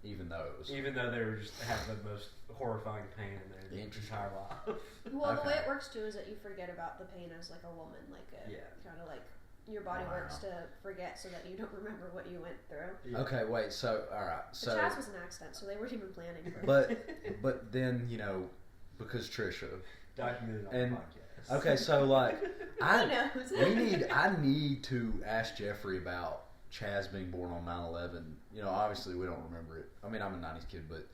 even though they were just have the most horrifying pain in their entire life. Well, the way it works too is that you forget about the pain as like a woman, like kind of like your body works to forget so that you don't remember what you went through. Yeah. Okay, wait. So all right, so Chaz was an accident, so they weren't even planning for it. But then because Trisha documented on the podcast. Okay, so like I knows. need to ask Jeffrey about Chaz being born on 9/11. Obviously we don't remember it. I mean, I'm a 90s kid, but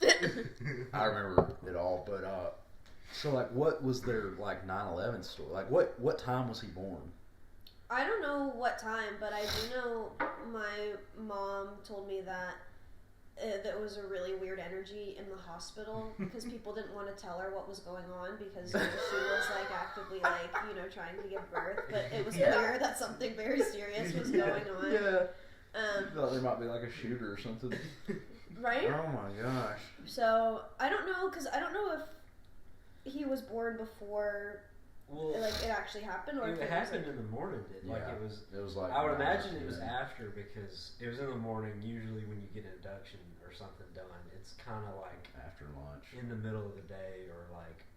I remember it all. But so like, what was their like 9/11 story? Like, what time was he born? I don't know what time, but I do know my mom told me that there was a really weird energy in the hospital because people didn't want to tell her what was going on because she was like actively like trying to give birth, but it was clear that something very serious was going on. Yeah. Thought there might be like a shooter or something. Right? Oh my gosh. So I don't know because I don't know if he was born before. Well, like it actually happened, or it happened in the morning. It was like I would imagine it was after because it was in the morning. Usually, when you get an induction or something done, it's kind of like after lunch, in the middle of the day, or like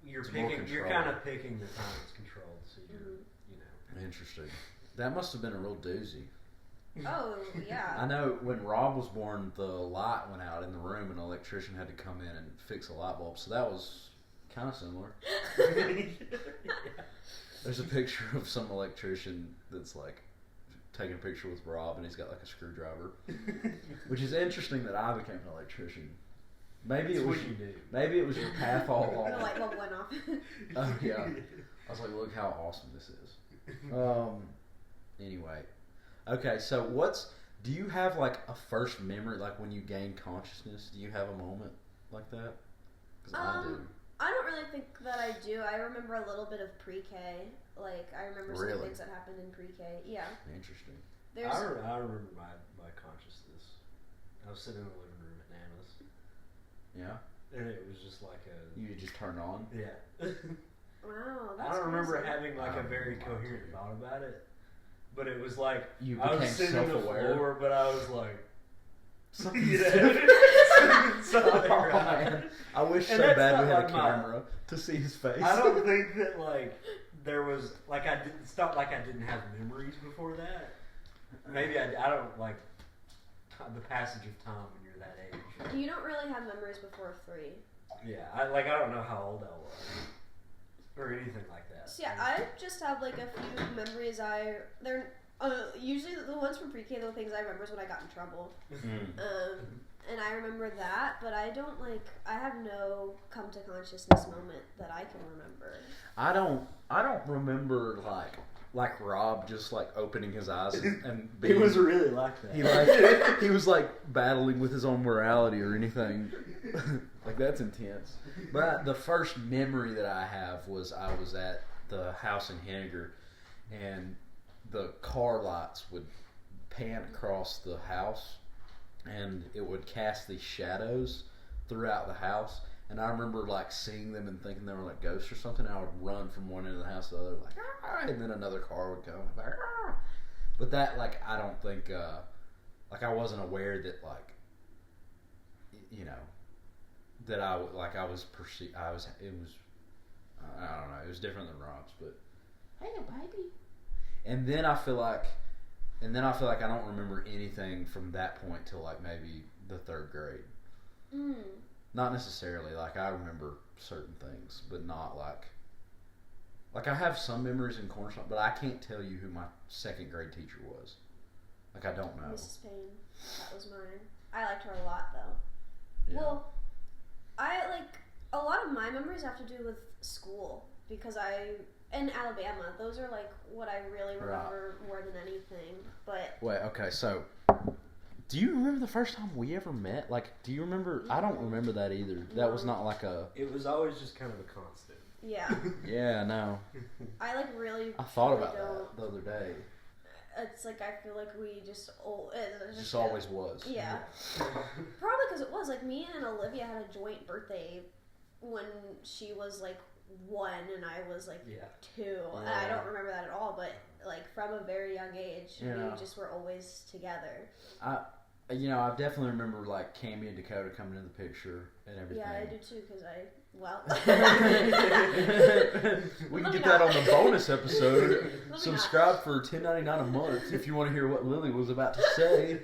you're kind of picking the time it's controlled. So you're interesting. That must have been a real doozy. Oh yeah. I know when Rob was born, the light went out in the room, and an electrician had to come in and fix a light bulb. So that was kind of similar. There's a picture of some electrician that's like taking a picture with Rob, and he's got like a screwdriver, which is interesting that I became an electrician. Maybe it was what you do. Maybe it was your path all along. The light bulb went off. Oh yeah. I was like, look how awesome this is. Anyway, okay. So do you have like a first memory, like when you gain consciousness? Do you have a moment like that? Because I do. I don't really think that I do. I remember a little bit of pre-K. Like, I remember some things that happened in pre-K. Yeah. Interesting. I remember my consciousness. I was sitting in the living room at Nana's. Yeah? And it was just like You just turned on? Yeah. Wow, that's I don't remember crazy. having like a very coherent thought about it. But it was like, I was sitting on the floor, but I was like... Something Oh, man. I wish so bad we had a camera to see his face. I don't think that like there was like it's not like I didn't have memories before that. Maybe I don't like the passage of time when you're that age. You don't really have memories before 3. Yeah, I don't know how old I was or anything like that. So yeah, I just have like a few memories. They're usually the ones from pre-K. The things I remember is when I got in trouble. And I remember that, but I don't I have no come to consciousness moment that I can remember. I don't remember like Rob just like opening his eyes and being, he was really like that. He was like battling with his own morality or anything. Like that's intense. But the first memory that I have was I was at the house in Henniger, and the car lights would pan across the house, and it would cast these shadows throughout the house. And I remember like seeing them and thinking they were like ghosts or something. I would run from one end of the house to the other, like, ah! And then another car would come. Like, ah! But that, like, I don't think, like, I wasn't aware that, like, that I was perceived. I don't know. It was different than Rob's, but hey, baby. And then I feel like I don't remember anything from that point till like maybe the 3rd grade. Not necessarily. Like I remember certain things, but not like I have some memories in Cornerstone, but I can't tell you who my 2nd grade teacher was. Like I don't know. Mrs. Payne. That was mine. I liked her a lot though. Yeah. Well, I like a lot of my memories have to do with school because in Alabama, those are like what I really remember more than anything. But wait, okay, so do you remember the first time we ever met? Like, do you remember? I don't remember that either. That was not like a. It was always just kind of a constant. yeah, Yeah, no. I like really. I thought really about don't. that the other day. It's like I feel like we just It just always was. Yeah, probably because it was like me and Olivia had a joint birthday when she was like 1 and I was like 2. And I don't remember that at all, but like from a very young age, we just were always together. I definitely remember like Cammy and Dakota coming in the picture and everything. Yeah, I do too because we can get that on the bonus episode. Subscribe for $10.99 a month if you want to hear what Lily was about to say.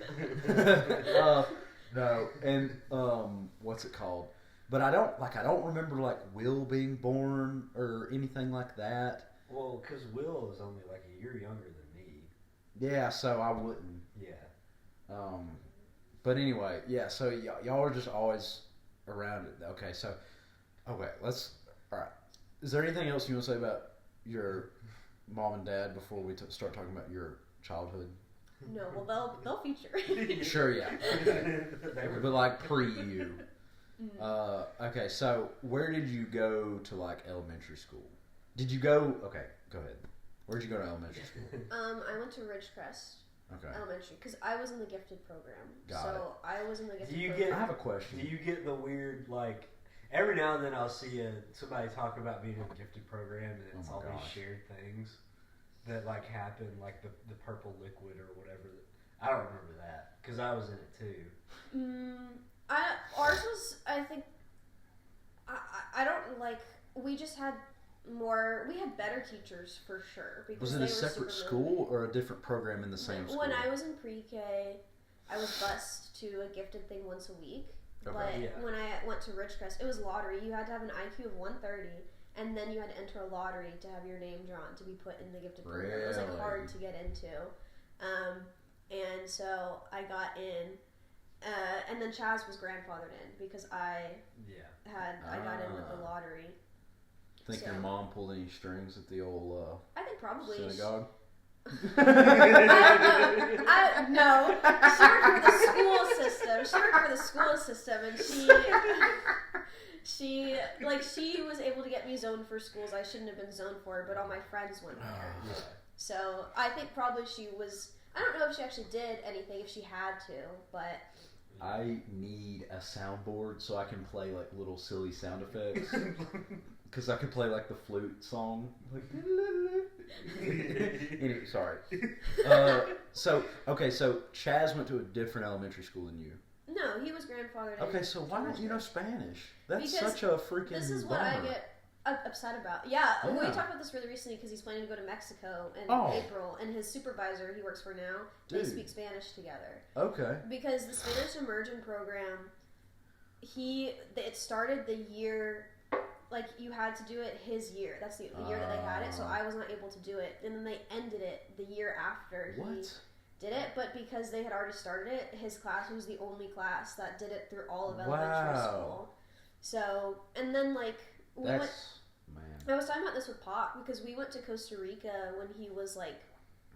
No, and what's it called? But I don't remember like Will being born or anything like that. Well, because Will is only like a year younger than me. Yeah, so I wouldn't. Yeah. But anyway, yeah. So y'all are just always around it. Okay, so all right. Is there anything else you want to say about your mom and dad before we start talking about your childhood? No, well they'll feature. Sure, yeah. But like pre you. Okay, so where did you go to like elementary school? Did you go? Okay, go ahead. Where did you go to elementary school? I went to Ridgecrest Elementary because I was in the gifted program. I was in the gifted program. I have a question. Do you get the weird like? Every now and then I'll see somebody talk about being in the gifted program, and it's all these shared things that like happen, like the purple liquid or whatever. I don't remember that because I was in it too. Ours was, I think, I don't like. We just had more. We had better teachers for sure. Was it a separate school or a different program in the same school? When I was in pre-K, I was bused to a gifted thing once a week. Okay. But when I went to Ridgecrest, it was lottery. You had to have an IQ of 130, and then you had to enter a lottery to have your name drawn to be put in the gifted program. It was like hard to get into, and so I got in, and then Chaz was grandfathered in because I got in with the lottery. Think your mom pulled any strings at the old I think probably synagogue? I don't know. No. She worked for the school system. And she was able to get me zoned for schools I shouldn't have been zoned for, but all my friends went there. So I think probably she was. I don't know if she actually did anything, if she had to, but. I need a soundboard so I can play like little silly sound effects. Because I could play like the flute song. Like, anyway, sorry. So Chaz went to a different elementary school than you. No, he was grandfathered in. Okay, so why don't you know Spanish? That's because such a freaking this is what I get upset about. Yeah, we talked about this really recently because he's planning to go to Mexico in April, and his supervisor he works for now, they speak Spanish together. Okay. Because the Spanish immersion program, it started the year. Like, you had to do it his year. That's the year that they had it, so I was not able to do it. And then they ended it the year after he did it. But because they had already started it, his class was the only class that did it through all of elementary school. So, and then, like, I was talking about this with Pop because we went to Costa Rica when he was, like,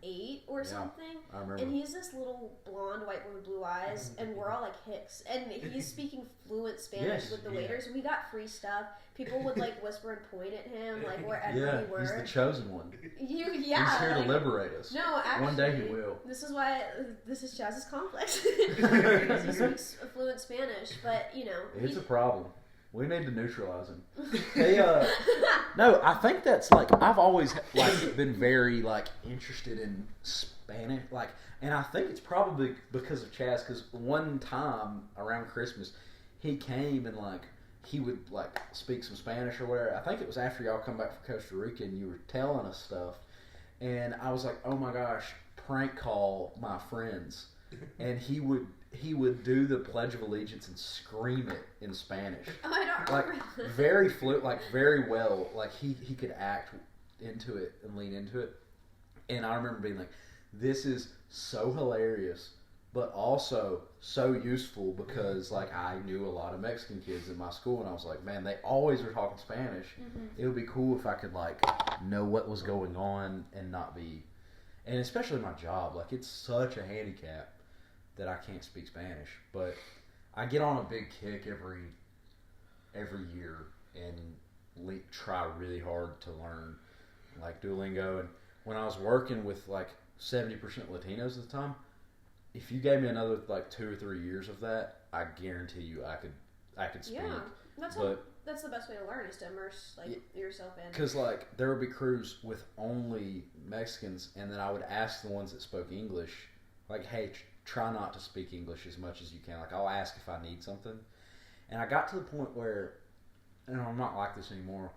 8 or something. I remember. And he's this little blonde white boy with blue eyes, and we're all like Hicks. And he's speaking fluent Spanish with the waiters. We got free stuff. People would like whisper and point at him, like wherever we were. He's the chosen one. He's here to liberate us. No, actually, one day he will. This is Chaz's complex because he speaks fluent Spanish. But it's a problem. We need to neutralize him. No, I think that's like I've always like been very like interested in Spanish, like, and I think it's probably because of Chaz. Because one time around Christmas, he came and like he would like speak some Spanish or whatever. I think it was after y'all come back from Costa Rica and you were telling us stuff, and I was like, oh my gosh, prank call my friends, and he would do the Pledge of Allegiance and scream it in Spanish. Oh, I don't remember. Like very fluent, like very well. Like he could act into it and lean into it. And I remember being like, "This is so hilarious, but also so useful because like I knew a lot of Mexican kids in my school, and I was like, man, they always are talking Spanish. It would be cool if I could like know what was going on and not be, and especially my job, like it's such a handicap that I can't speak Spanish, but I get on a big kick every year and try really hard to learn like Duolingo. And when I was working with like 70% Latinos at the time, if you gave me another like 2 or 3 years of that, I guarantee you I could speak. Yeah, that's the best way to learn is to immerse yourself in. Because like there would be crews with only Mexicans, and then I would ask the ones that spoke English, like, hey, try not to speak English as much as you can. Like I'll ask if I need something, and I got to the point where, and I'm not like this anymore.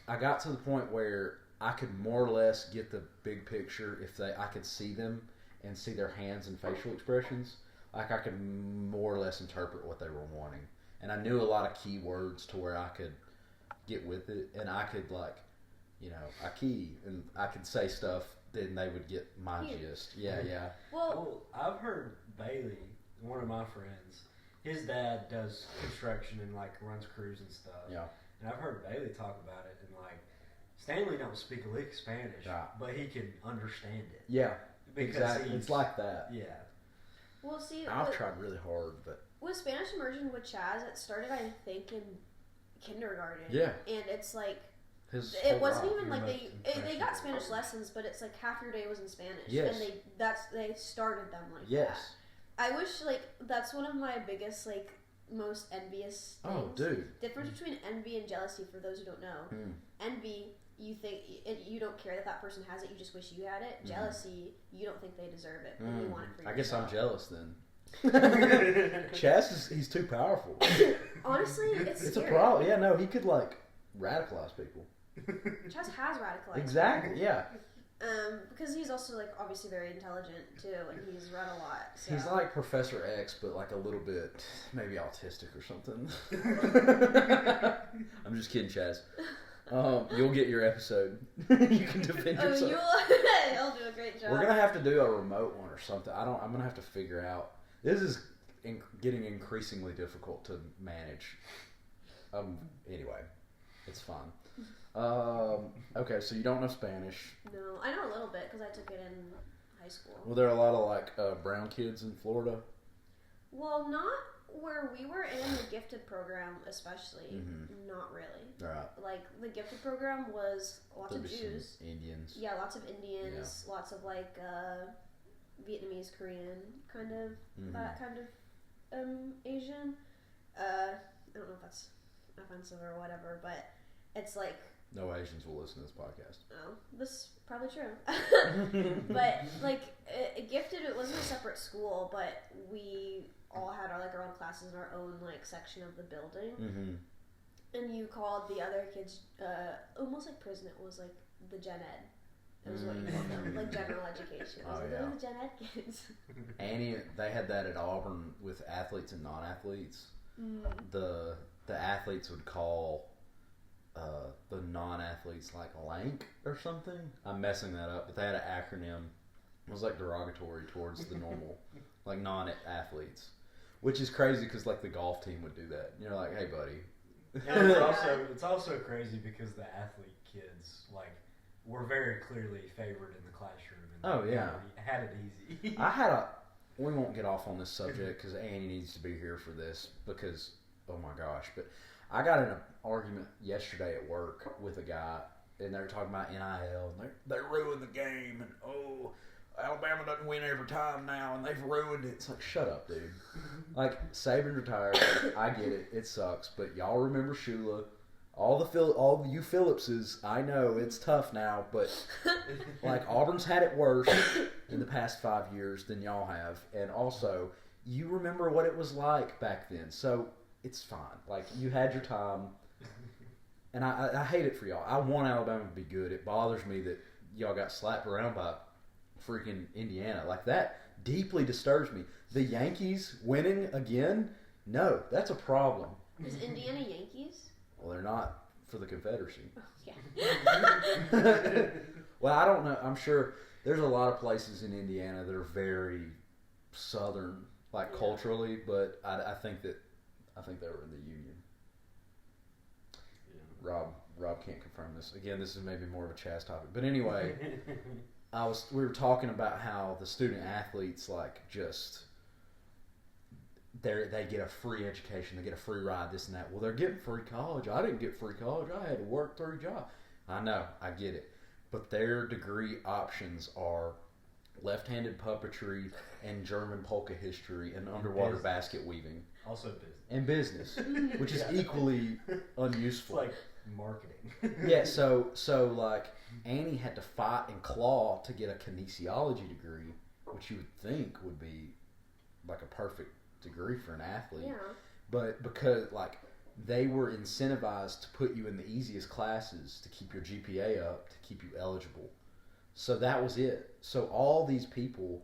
I got to the point where I could more or less get the big picture if I could see them and see their hands and facial expressions. Like I could more or less interpret what they were wanting, and I knew a lot of key words to where I could get with it, and I could like, aquí, and I could say stuff, then they would get my gist. Yeah. Well, I've heard Bailey, one of my friends, his dad does construction and like runs crews and stuff. Yeah. And I've heard Bailey talk about it, and like Stanley don't speak a lick of Spanish, but he can understand it. Yeah. Exactly. It's like that. Yeah. Well, see, I've tried really hard, but with Spanish immersion with Chaz, it started, I think, in kindergarten. Yeah. And it's like it wasn't even like they got Spanish lessons, but it's like half your day was in Spanish. Yes. And they started them like that. Yes. I wish like that's one of my biggest like most envious things. Oh, dude. Difference between envy and jealousy for those who don't know. Envy, you think you don't care that person has it, you just wish you had it. Jealousy, you don't think they deserve it, and you want it for yourself. I guess I'm jealous then. Chess he's too powerful. Honestly, it's a problem. Yeah, no, he could like radicalize people. Chess has radicalized. Exactly. Yeah. Because he's also like obviously very intelligent too, and he's read a lot. So. He's like Professor X, but like a little bit maybe autistic or something. I'm just kidding, Chaz. You'll get your episode. You can defend yourself. You'll do a great job. We're gonna have to do a remote one or something. I'm gonna have to figure out. This is getting increasingly difficult to manage. Anyway, it's fun. Okay, so you don't know Spanish. No, I know a little bit because I took it in high school. Well, there are a lot of like brown kids in Florida. Well, not where we were in the gifted program, especially. Not really. Right. Like the gifted program was lots of Jews, Indians. Yeah, lots of Indians, lots of like Vietnamese, Korean, kind of that kind of Asian. I don't know if that's offensive or whatever, but it's like. No Asians will listen to this podcast. Oh, this is probably true. But like gifted, it wasn't a separate school, but we all had our own classes in our own like section of the building. And you called the other kids almost like prison. It was like the Gen Ed. It was what you called them, like general education. It was like, the Gen Ed kids. Annie, they had that at Auburn with athletes and non-athletes. The athletes would call the non-athletes like lank or something. I'm messing that up, but they had an acronym. It was like derogatory towards the normal like non-athletes, which is crazy because like the golf team would do that. You're like, hey buddy. And it's also crazy because the athlete kids like were very clearly favored in the classroom. And had it easy. We won't get off on this subject because Annie needs to be here for this because oh my gosh, but I got in an argument yesterday at work with a guy, and they were talking about NIL, and they ruined the game, and Alabama doesn't win every time now, and they've ruined it. It's like, shut up, dude. Like, Saban retired. I get it. It sucks, but y'all remember Shula. All you Phillipses, I know it's tough now, but like Auburn's had it worse in the past 5 years than y'all have, and also you remember what it was like back then, so it's fine. Like you had your time, and I hate it for y'all. I want Alabama to be good. It bothers me that y'all got slapped around by freaking Indiana. Like that deeply disturbs me. The Yankees winning again? No, that's a problem. Is Indiana Yankees? Well, they're not for the Confederacy. Oh, yeah. Well, I don't know. I'm sure there's a lot of places in Indiana that are very Southern, like Yeah. culturally, but I think they were in the Union. Yeah. Rob can't confirm this. Again, this is maybe more of a Chaz topic, but anyway, we were talking about how the student athletes like just they get a free education, they get a free ride, this and that. Well, they're getting free college. I didn't get free college. I had to work 3 jobs. I know, I get it, but their degree options are left-handed puppetry and German polka history and underwater basket weaving. Also business. And business, which is equally unuseful. It's like marketing. Yeah, so like Annie had to fight and claw to get a kinesiology degree, which you would think would be like a perfect degree for an athlete. Yeah. But because like they were incentivized to put you in the easiest classes to keep your GPA up, to keep you eligible. So that was it. So all these people,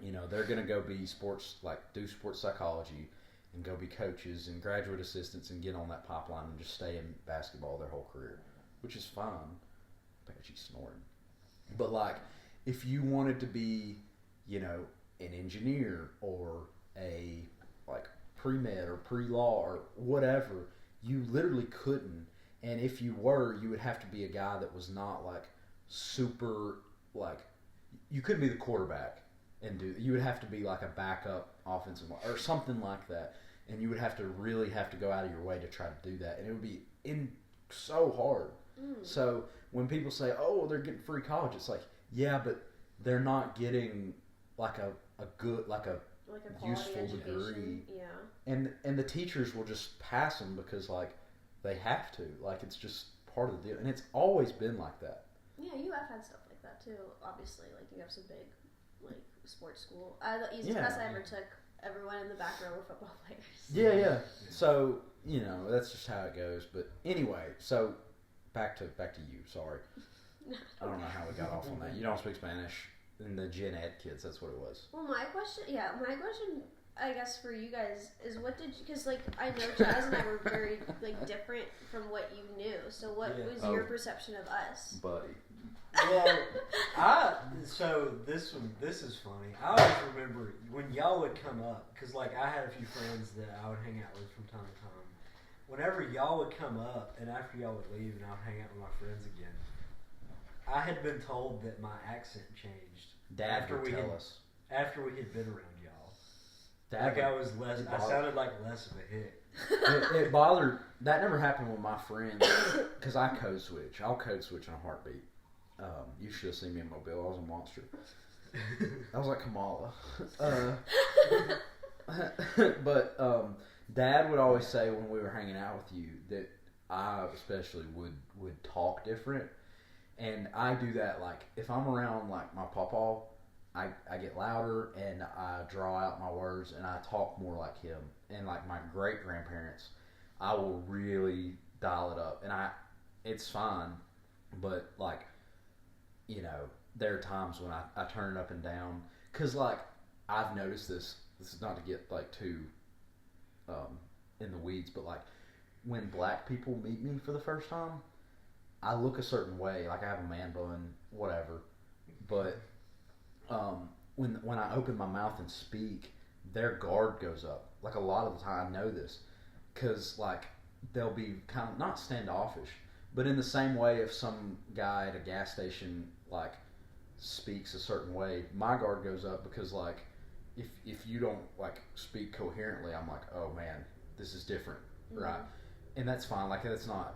you know, they're going to go be do sports psychology and go be coaches and graduate assistants and get on that pipeline and just stay in basketball their whole career, which is fine. I bet she's snoring. But like, if you wanted to be, you know, an engineer or a like pre-med or pre-law or whatever, you literally couldn't. And if you were, you would have to be a guy that was not like super, like, you couldn't be the quarterback and you would have to be like a backup offensive or something like that, and you would have to really have to go out of your way to try to do that, and it would be so hard. So when people say, oh, well, they're getting free college, it's like, yeah, but they're not getting like a good, like a useful degree. Yeah. And the teachers will just pass them because like they have to, like it's just part of the deal, and it's always been like that. Yeah, UF had stuff like that too. Obviously, like you have some big, like sports school. The easiest class I ever took, everyone in the back row were football players. Yeah. So you know that's just how it goes. But anyway, so back to you. Sorry, I don't know how we got off on that. You don't speak Spanish, and the Gen Ed kids. That's what it was. Well, my question, I guess for you guys is because like I know Chaz and I were very like different from what you knew. So what was your perception of us, buddy? Well, so this is funny. I always remember when y'all would come up, because like I had a few friends that I would hang out with from time to time. Whenever y'all would come up, and after y'all would leave, and I would hang out with my friends again, I had been told that my accent changed. Dad would tell us after we had been around y'all. Dad like I was less. I sounded like less of a hit. It bothered. That never happened with my friends because I code switch. I'll code switch in a heartbeat. You should have seen me in Mobile. I was a monster. I was like Kamala. But Dad would always say when we were hanging out with you that I especially would talk different, and I do that like if I'm around like my pawpaw, I get louder and I draw out my words and I talk more like him. And like my great grandparents, I will really dial it up, and it's fine, but like, you know, there are times when I turn it up and down, cause like I've noticed this is not to get like too in the weeds, but like when black people meet me for the first time, I look a certain way, like I have a man bun, whatever, but when I open my mouth and speak, their guard goes up. Like a lot of the time, I know this, because like they'll be kind of not standoffish, but in the same way, if some guy at a gas station like speaks a certain way, my guard goes up because like if you don't like speak coherently, I'm like, oh man, this is different, right? And that's fine. Like that's not,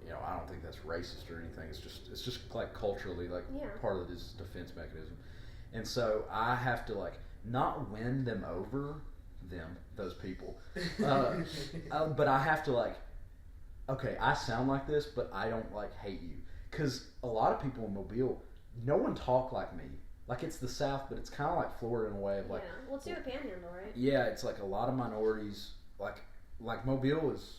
you know, I don't think that's racist or anything. It's just like culturally, like part of this defense mechanism. And so I have to like not win them over, those people, but I have to like, okay, I sound like this, but I don't like hate you, because a lot of people in Mobile, no one talk like me. Like it's the South, but it's kind of like Florida in a way of like. Yeah, well, it's your Panhandle, right? Yeah, it's like a lot of minorities. Like Mobile is,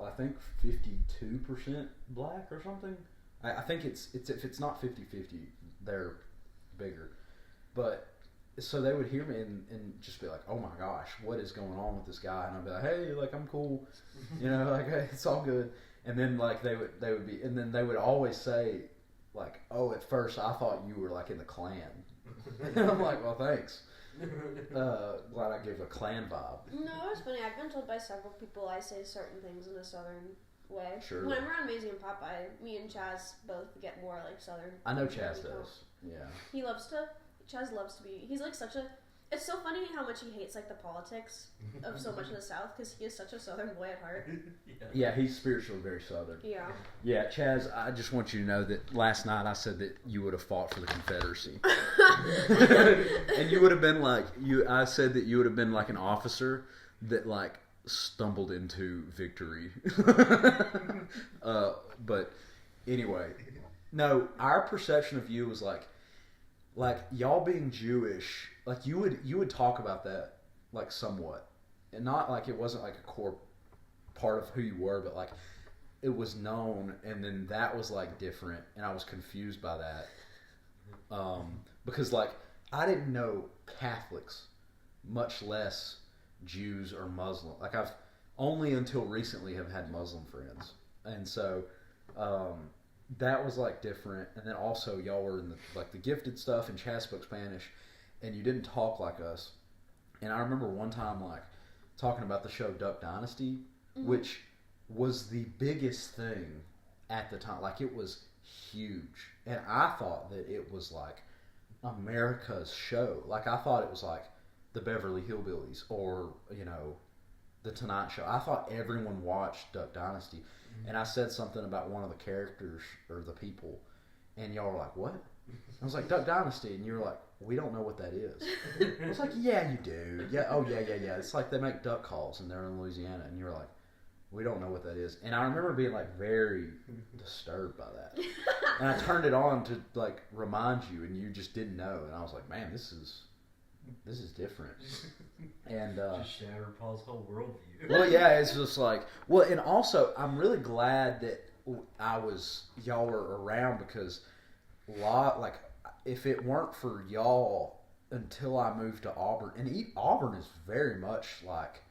I think 52% black or something. I think it's if it's not 50-50, they're bigger. But so they would hear me and just be like, oh my gosh, what is going on with this guy? And I'd be like, hey, like I'm cool, you know, like hey, it's all good. And then like they would be, and then they would always say like, oh, at first I thought you were like in the Klan. And I'm like, well, thanks. Glad I gave a clan vibe. No, it's funny. I've been told by several people I say certain things in a southern way. Sure. When I'm around Maisie and Popeye, me and Chaz both get more like southern. I know Chaz does. Yeah. Chaz loves to be. He's like such a. It's so funny how much he hates like the politics of so much of the South because he is such a southern boy at heart. Yeah, he's spiritually very southern. Yeah. Yeah, Chaz, I just want you to know that last night I said that you would have fought for the Confederacy. And you would have been like, I said that you would have been like an officer that like stumbled into victory. But anyway, no, our perception of you was like y'all being Jewish, like you would talk about that like somewhat, and not like it wasn't like a core part of who you were, but like it was known, and then that was like different, and I was confused by that, because like I didn't know Catholics, much less Jews or Muslim. Like I've only until recently have had Muslim friends, and so that was like different. And then also y'all were in the gifted stuff, and Chaz spoke Spanish, and you didn't talk like us. And I remember one time like talking about the show Duck Dynasty, which was the biggest thing at the time. Like it was huge, and I thought that it was like America's show. Like I thought it was like the Beverly Hillbillies or the Tonight Show. I thought everyone watched Duck Dynasty. And I said something about one of the characters or the people, and y'all were like, "What?" I was like, "Duck Dynasty," and you were like, "We don't know what that is." I was like, "Yeah, you do. Yeah, oh yeah. It's like they make duck calls and they're in Louisiana," and you were like, "We don't know what that is." And I remember being like very disturbed by that, and I turned it on to like remind you, and you just didn't know, and I was like, "Man, this is different." And just shattered Paul's whole worldview. Well, yeah, it's just like, well, and also I'm really glad that y'all were around, because like if it weren't for y'all until I moved to Auburn, and Auburn is very much like,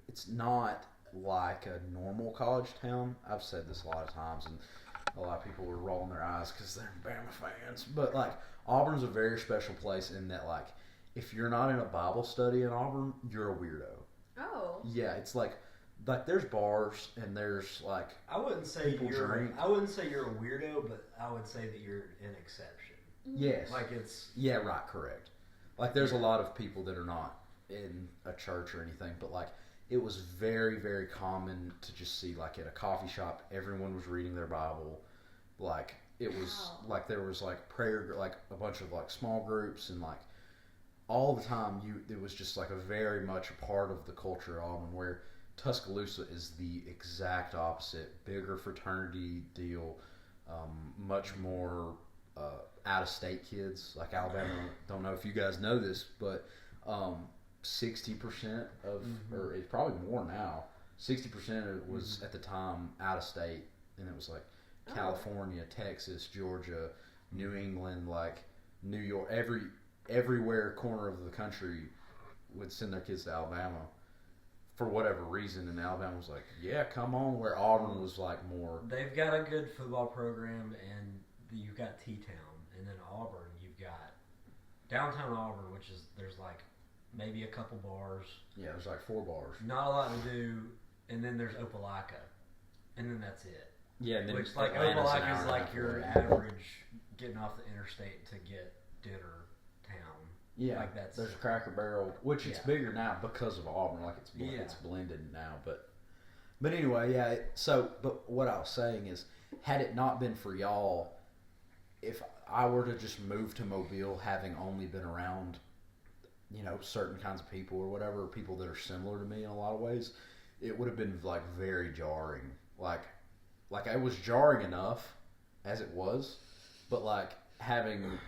it's not like a normal college town. I've said this a lot of times, and a lot of people were rolling their eyes because they're Bama fans, but like Auburn's a very special place in that like, if you're not in a Bible study in Auburn, you're a weirdo. Oh. Yeah, it's like there's bars and there's like I wouldn't say people you're drink. I wouldn't say you're a weirdo, but I would say that you're an exception. Yes. Like it's Yeah, right, correct. Like there's a lot of people that are not in a church or anything, but like it was very, very common to just see like at a coffee shop everyone was reading their Bible. Like it was like there was like prayer, like a bunch of like small groups, and like all the time it was just like a very much a part of the culture of Auburn, where Tuscaloosa is the exact opposite. Bigger fraternity deal, much more out-of-state kids. Like Alabama, don't know if you guys know this, but 60% of, or it's probably more now, 60% was at the time out-of-state, and it was like California, Texas, Georgia, New England, like New York, everywhere corner of the country would send their kids to Alabama for whatever reason, and Alabama was like, yeah, come on, where Auburn was like more. They've got a good football program, and you've got T-Town, and then Auburn, you've got downtown Auburn, which is, there's like maybe a couple bars. Yeah, there's like 4 bars. Not a lot to do, and then there's Opelika, and then that's it. Yeah, and then which like Atlanta's an hour Opelika is and a like half your away. average getting off the interstate to get dinner town. Yeah, like that's there's a Cracker Barrel, which it's bigger now because of Auburn. Like it's blended now, but anyway, yeah. But what I was saying is, had it not been for y'all, if I were to just move to Mobile, having only been around, certain kinds of people or whatever, people that are similar to me in a lot of ways, it would have been like very jarring. Like it was jarring enough as it was, but like having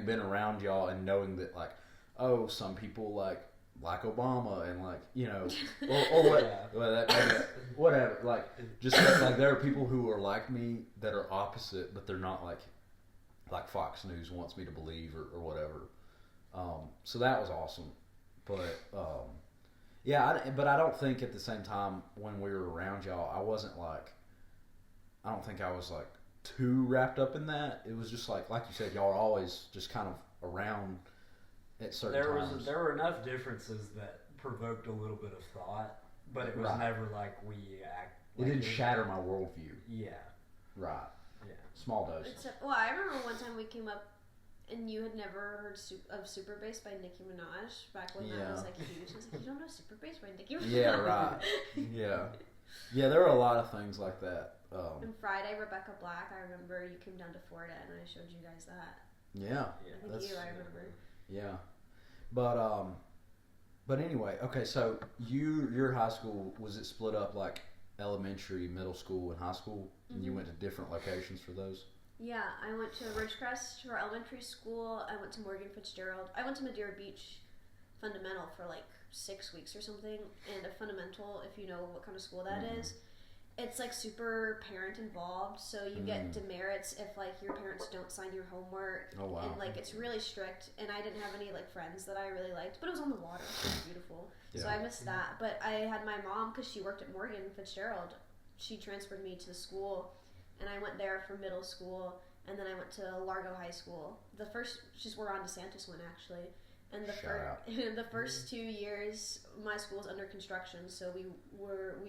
been around y'all and knowing that like, oh, some people like Obama and like or what, whatever, like just like there are people who are like me that are opposite, but they're not like Fox News wants me to believe or whatever. So that was awesome, but but I don't think at the same time when we were around y'all, I don't think I was like too wrapped up in that. It was just like you said, y'all are always just kind of around at certain times. There were enough differences that provoked a little bit of thought, but it was never like we act. It didn't shatter my worldview. Yeah. Right. Yeah. Small doses. Except, well, I remember one time we came up and you had never heard of Super Bass by Nicki Minaj back when that was like huge. I was like, you don't know Super Bass by Nicki Minaj? Yeah, right. Yeah, there were a lot of things like that. And Friday, Rebecca Black, I remember you came down to Florida and I showed you guys that. Yeah. I think I remember. Yeah. But anyway, okay, so your high school, was it split up like elementary, middle school, and high school? Mm-hmm. And you went to different locations for those? Yeah, I went to Ridgecrest for elementary school. I went to Morgan Fitzgerald. I went to Madeira Beach Fundamental for like 6 weeks or something. And a fundamental, if you know what kind of school that is, it's like super parent involved. So you get demerits if like your parents don't sign your homework. Oh wow! And like it's really strict. And I didn't have any like friends that I really liked, but it was on the water. It was beautiful. Yeah. So I missed that. But I had my mom, because she worked at Morgan Fitzgerald. She transferred me to the school. And I went there for middle school, and then I went to Largo High School. The first, she's where Ron DeSantis went actually, and the first 2 years, my school was under construction, so we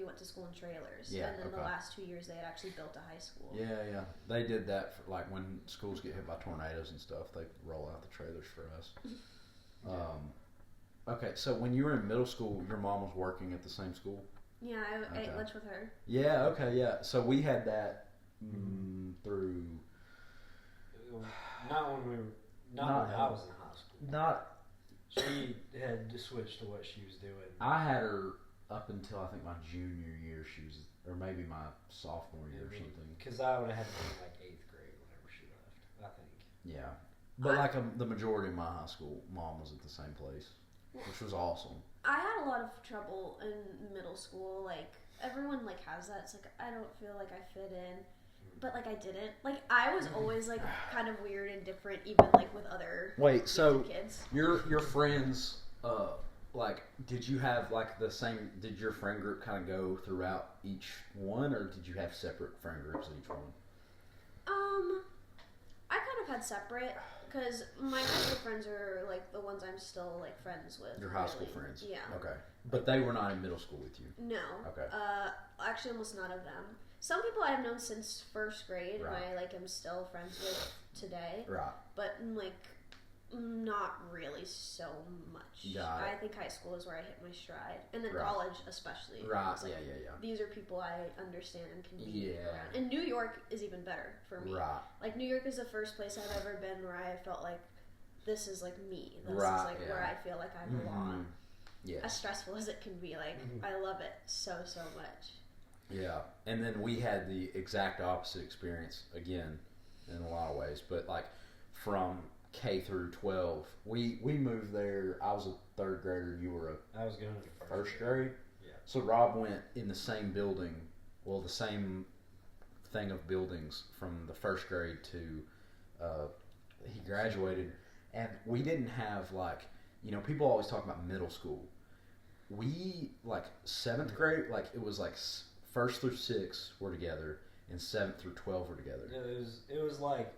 went to school in trailers. Yeah, and then the last 2 years, they had actually built a high school. Yeah, they did that for, like when schools get hit by tornadoes and stuff. They roll out the trailers for us. Okay, so when you were in middle school, your mom was working at the same school? Yeah, I ate lunch with her. Yeah. Okay. Yeah. So we had that. Through not when I was in high school. She had to switch to what she was doing. I had her up until I think my junior year. She was, or maybe my sophomore year or something. Because I would have had to be like 8th grade whenever she left, I think. Yeah, but the majority of my high school, mom was at the same place, which was awesome. I had a lot of trouble in middle school. Like everyone like has that. It's like I don't feel like I fit in. But like I didn't. Like I was always like kind of weird and different, even like with other kids. Your friends, like, did you have like the same? Did your friend group kind of go throughout each one, or did you have separate friend groups in each one? I kind of had separate, because my high school friends are like the ones I'm still like friends with. Your high school friends. Yeah. Okay, but they were not in middle school with you. No. Okay. Actually, almost none of them. Some people I've known since first grade, and I like am still friends with today. Right. But like, not really so much. I think high school is where I hit my stride, and then college especially. Right. Like, yeah. These are people I understand and can be around. And New York is even better for me. Right. Like New York is the first place I've ever been where I felt like this is like me. This is like where I feel like I belong. Yeah. As stressful as it can be, like I love it so much. Yeah, and then we had the exact opposite experience again, in a lot of ways. But like from K through 12, we moved there. I was a third grader. You were I was going to first grade. Yeah. So Rob went in the same building. Well, the same thing of buildings from the first grade to he graduated, and we didn't have like people always talk about middle school. We like 7th grade, like it was like 1st through 6th were together, and 7th through 12 were together. It was like,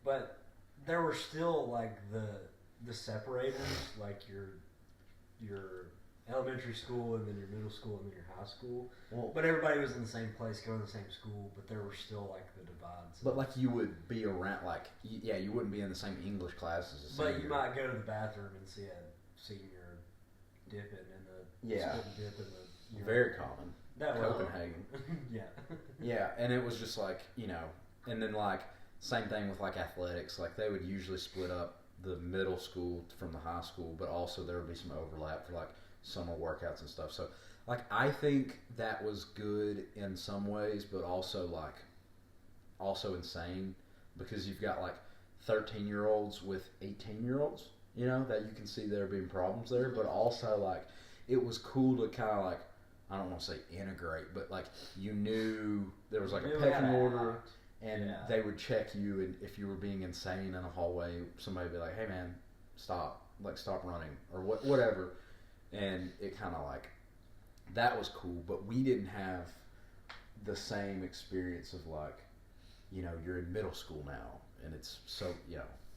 but there were still like the separators, like your elementary school, and then your middle school, and then your high school. Well, but everybody was in the same place, going to the same school, but there were still like the divides. But like you would be around, like you wouldn't be in the same English classes as a senior. But you might go to the bathroom and see a senior dipping in the dip in the very common. Copenhagen. Yeah, and it was just like, and then like same thing with like athletics. Like they would usually split up the middle school from the high school, but also there would be some overlap for like summer workouts and stuff. So like I think that was good in some ways, but also insane, because you've got like 13-year-olds with 18-year-olds, that you can see there being problems there, but also like it was cool to kind of like, I don't want to say integrate, but like you knew there was like a pecking order, and they would check you, and if you were being insane in a hallway, somebody would be like, "Hey man, stop running," or whatever, and it kind of like that was cool. But we didn't have the same experience of like, you're in middle school now, and it's so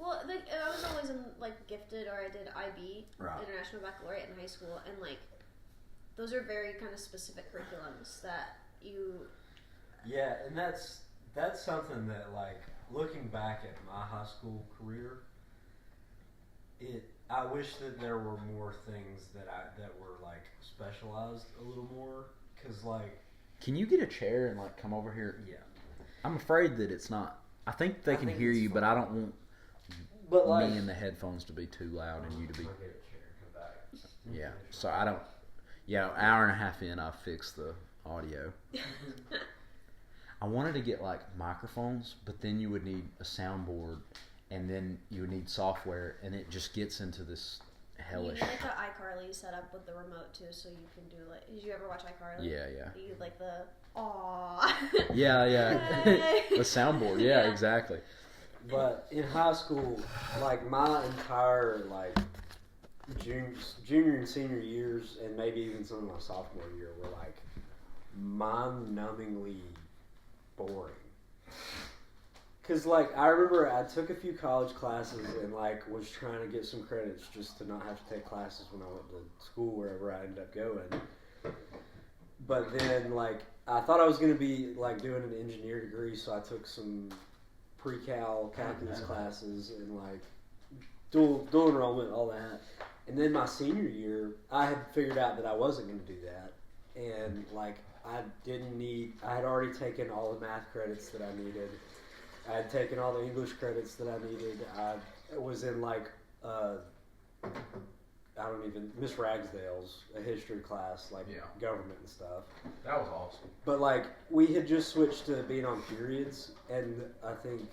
Well, like, I was always in like gifted, or I did IB, Right. International Baccalaureate in high school, and like those are very kind of specific curriculums that you. Yeah, and that's something that, like, looking back at my high school career, I wish that there were more things that were like specialized a little more, because like. Can you get a chair and like come over here? Yeah. I'm afraid that it's not. I think they can hear you, but I don't want me and the headphones to be too loud and you to be. I'll get a chair, come back. Yeah. So I don't. Yeah, hour and a half in, I fixed the audio. I wanted to get like microphones, but then you would need a soundboard, and then you would need software, and it just gets into this hellish. You need like the iCarly setup with the remote too, so you can do like. Did you ever watch iCarly? Yeah. You like the aww. Yeah. The soundboard. Yeah, exactly. But in high school, like my entire like junior and senior years, and maybe even some of my sophomore year, were like mind-numbingly boring. Cause like I remember I took a few college classes and like was trying to get some credits just to not have to take classes when I went to school wherever I ended up going. But then like I thought I was gonna be like doing an engineer degree, so I took some pre-cal calculus classes and like dual enrollment, all that. And then my senior year, I had figured out that I wasn't going to do that, and like I had already taken all the math credits that I needed. I had taken all the English credits that I needed. I was in like Miss Ragsdale's a history class, like government and stuff. That was awesome. But like we had just switched to being on periods, and I think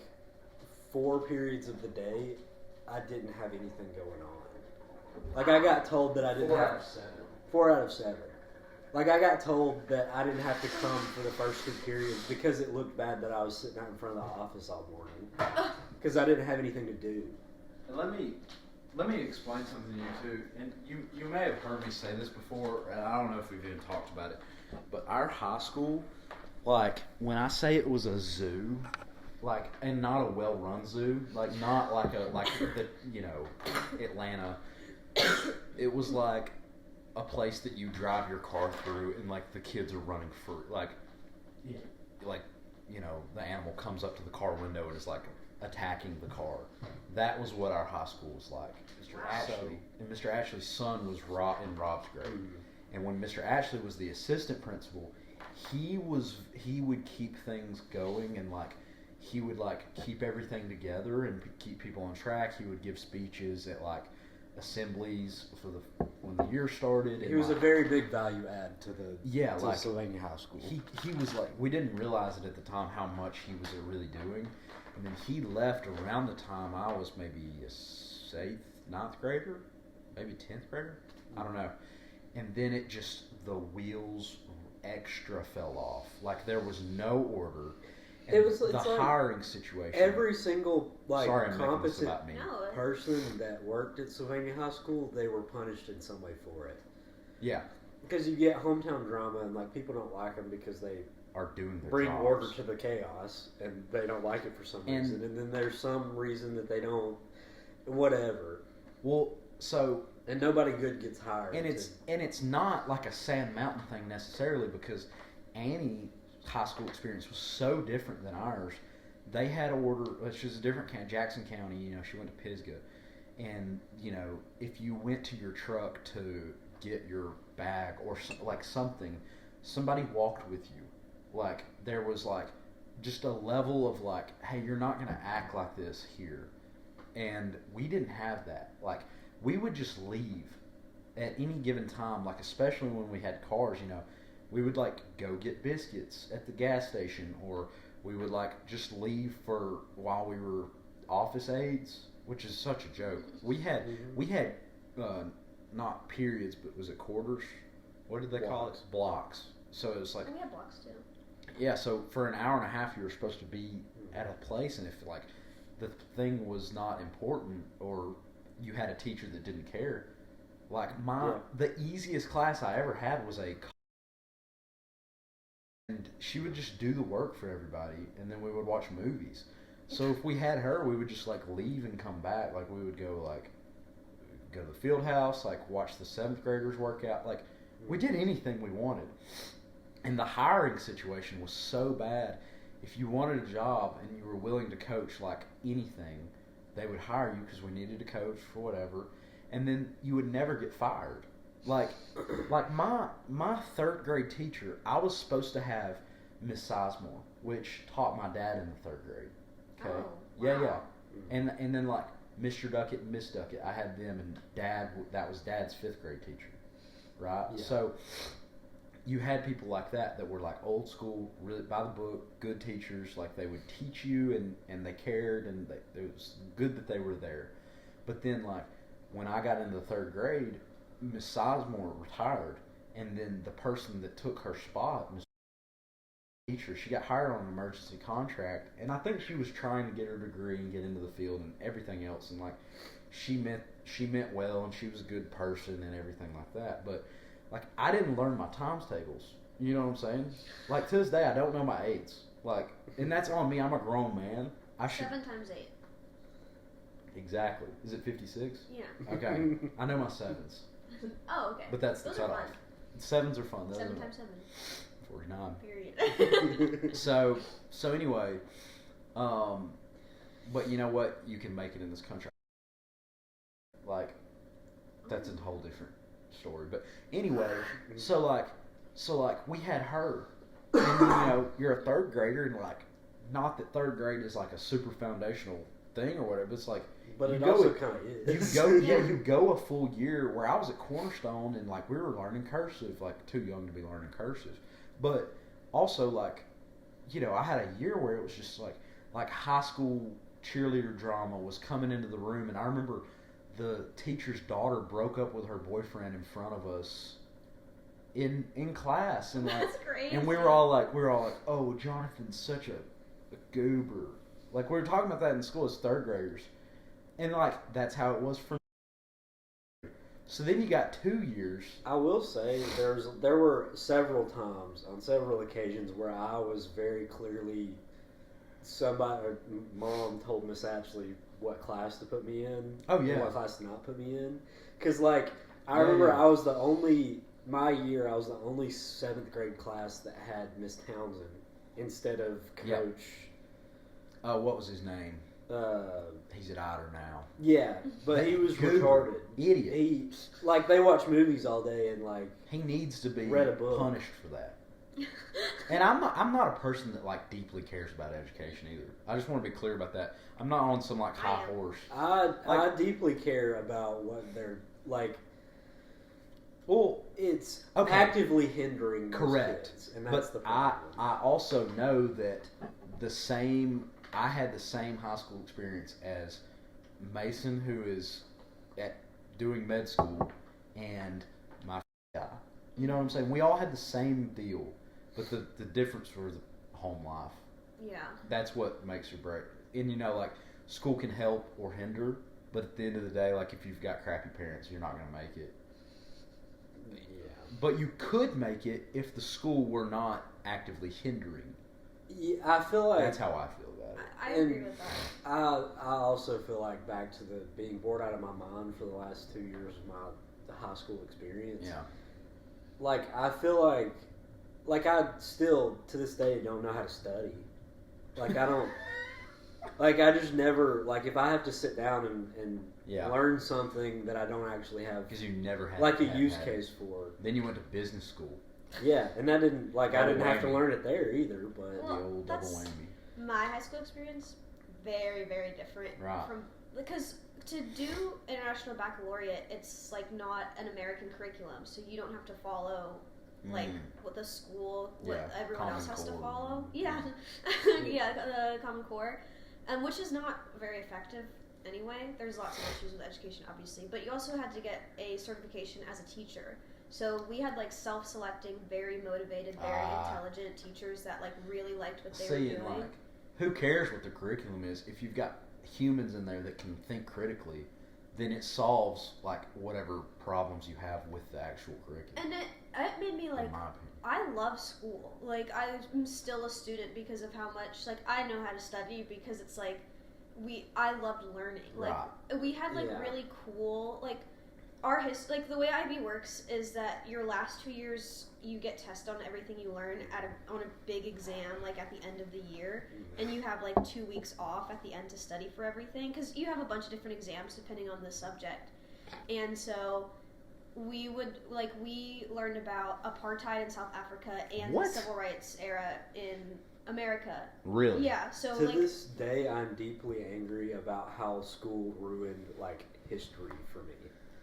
4 periods of the day I didn't have anything going on. Like I got told that I didn't have 4 out of 7. Like I got told that I didn't have to come for the first 2 periods because it looked bad that I was sitting out in front of the office all morning because I didn't have anything to do. And let me explain something to you too. And you may have heard me say this before, and I don't know if we've even talked about it. But our high school, like when I say it was a zoo, like, and not a well-run zoo, like not like the Atlanta. It was like a place that you drive your car through, and like the kids are running free, like the animal comes up to the car window and is like attacking the car. That was what our high school was like. Mr. Ashley's son was in Rob's grade, and when Mr. Ashley was the assistant principal, he would keep things going, and like he would like keep everything together and keep people on track. He would give speeches at like assemblies when the year started. He was a very big value add to Sylvania High School. He was like, we didn't realize it at the time how much he was really doing, and then he left around the time I was maybe a 8th, 9th grader, maybe 10th grader, I don't know. And then the wheels extra fell off. Like there was no order. And it's like hiring situation. Every single competent me. person that worked at Sylvania High School, they were punished in some way for it. Yeah, because you get hometown drama, and like people don't like them because they are doing their bring jobs. order to the chaos, and they don't like it for some reason. And then there's some reason that they don't. Whatever. Well, and nobody good gets hired. And it's not like a Sand Mountain thing necessarily, because Annie high school experience was so different than ours. They had order, which is a different county, Jackson County. She went to Pisgah, and if you went to your truck to get your bag or like something, somebody walked with you. Like there was like just a level of like, hey, you're not gonna act like this here, and we didn't have that. Like we would just leave at any given time, like especially when we had cars. We would like go get biscuits at the gas station, or we would like just leave for while we were office aides, which is such a joke. We had not periods, but was it quarters? What did they call it? Blocks. So it was like we had blocks too. Yeah, so for an hour and a half you were supposed to be at a place, and if like the thing was not important or you had a teacher that didn't care, like the easiest class I ever had was and she would just do the work for everybody, and then we would watch movies. So if we had her, we would just like leave and come back. Like we would go to the field house, like watch the 7th graders work out. Like we did anything we wanted. And the hiring situation was so bad. If you wanted a job and you were willing to coach like anything, they would hire you because we needed a coach for whatever. And then you would never get fired. Like my 3rd grade teacher, I was supposed to have Miss Sizemore, which taught my dad in the 3rd grade. Okay. Oh, Yeah, wow. yeah. And then like Mr. Duckett and Miss Duckett, I had them, and that was Dad's 5th grade teacher, right? Yeah. So you had people like that were like old school, really by the book, good teachers. Like they would teach you and they cared, and it was good that they were there. But then like when I got into the 3rd grade, Miss Sizemore retired, and then the person that took her spot, Miss Teacher, she got hired on an emergency contract, and I think she was trying to get her degree and get into the field and everything else, and like she meant well, and she was a good person and everything like that. But like I didn't learn my times tables. You know what I'm saying? Like to this day, I don't know my 8s. Like, and that's on me. I'm a grown man. I should 7 times 8. exactly. Is it 56? Yeah. Okay, I know my 7s. Oh, okay. But that's the Those are cutoff. fun. 7s are fun. 7 times 7. 49. Period. So anyway, but you know what? You can make it in this country. Like, that's a whole different story. But anyway, so like we had her, and then, you know, you're a 3rd grader, and like, not that 3rd grade is like a super foundational thing or whatever. It's like, But you it go also with- kind of is. you go a full year. Where I was at Cornerstone, and like we were learning cursive, like too young to be learning cursive, but also like, you know, I had a year where it was just like high school cheerleader drama was coming into the room, and I remember the teacher's daughter broke up with her boyfriend in front of us in class, and like, That's crazy. and we were all like, oh, Jonathan's such a goober. Like we were talking about that in school as 3rd graders. And like that's how it was for me. So then you got 2 years. I will say there were several times on several occasions where I was very clearly mom told Miss Ashley what class to put me in. Oh, yeah. And what class to not put me in. Because like I Yeah, remember yeah. I was the only 7th grade class that had Miss Townsend instead of Yeah. Coach. What was his name? Uh, He's at Otter now. yeah, but he was Goober. retarded. Idiot. He like they watch movies all day and like He needs to be Read a book. punished for that. And I'm not a person that like deeply cares about education either. I just want to be clear about that. I'm not on some like high I am. horse. I deeply care about what they're like. Well, It's Okay. actively hindering those correct. kids, and that's the But I problem. also know that I had the same high school experience as Mason, who is doing med school, and my guy. You know what I'm saying? We all had the same deal, but the difference was the home life. Yeah. That's what makes or break. And you know, like, school can help or hinder, but at the end of the day, like, if you've got crappy parents, you're not going to make it. Yeah. But you could make it if the school were not actively hindering. Yeah, I feel like That's how I feel about it. I And- agree with that. I also feel like back to the being bored out of my mind for the last 2 years of my high school experience. Yeah. Like I feel like I still to this day don't know how to study. Like I don't. Like I just never like if I have to sit down and Yeah. learn something that I don't actually have Because you never had like a had- use had- case for. Then you went to business school. Yeah, and that didn't like I Double didn't have to whammy. learn it there either. But Well, The old double that's- whammy. My high school experience, very, very different Right. from because to do international baccalaureate, it's like not an American curriculum, so you don't have to follow like what the school, what Yeah, everyone Common else has to Core. follow. Yeah, yeah, the Common Core, which is not very effective anyway. There's lots of issues with education, obviously, but you also had to get a certification as a teacher. So we had like self-selecting, very motivated, very intelligent teachers that like really liked what they were See, doing. and like, who cares what the curriculum is? If you've got humans in there that can think critically, then it solves like whatever problems you have with the actual curriculum. And it made me like in my opinion. I love school. Like, I'm still a student because of how much, like, I know how to study because it's like, I loved learning. Like, we had, like, really cool, like, like, the way IB works is that your last 2 years, you get tested on everything you learn on a big exam, like, at the end of the year, and you have, like, 2 weeks off at the end to study for everything, because you have a bunch of different exams depending on the subject. And so we learned about apartheid in South Africa and the civil rights era in America. Really? Yeah. So to this day, I'm deeply angry about how school ruined like history for me.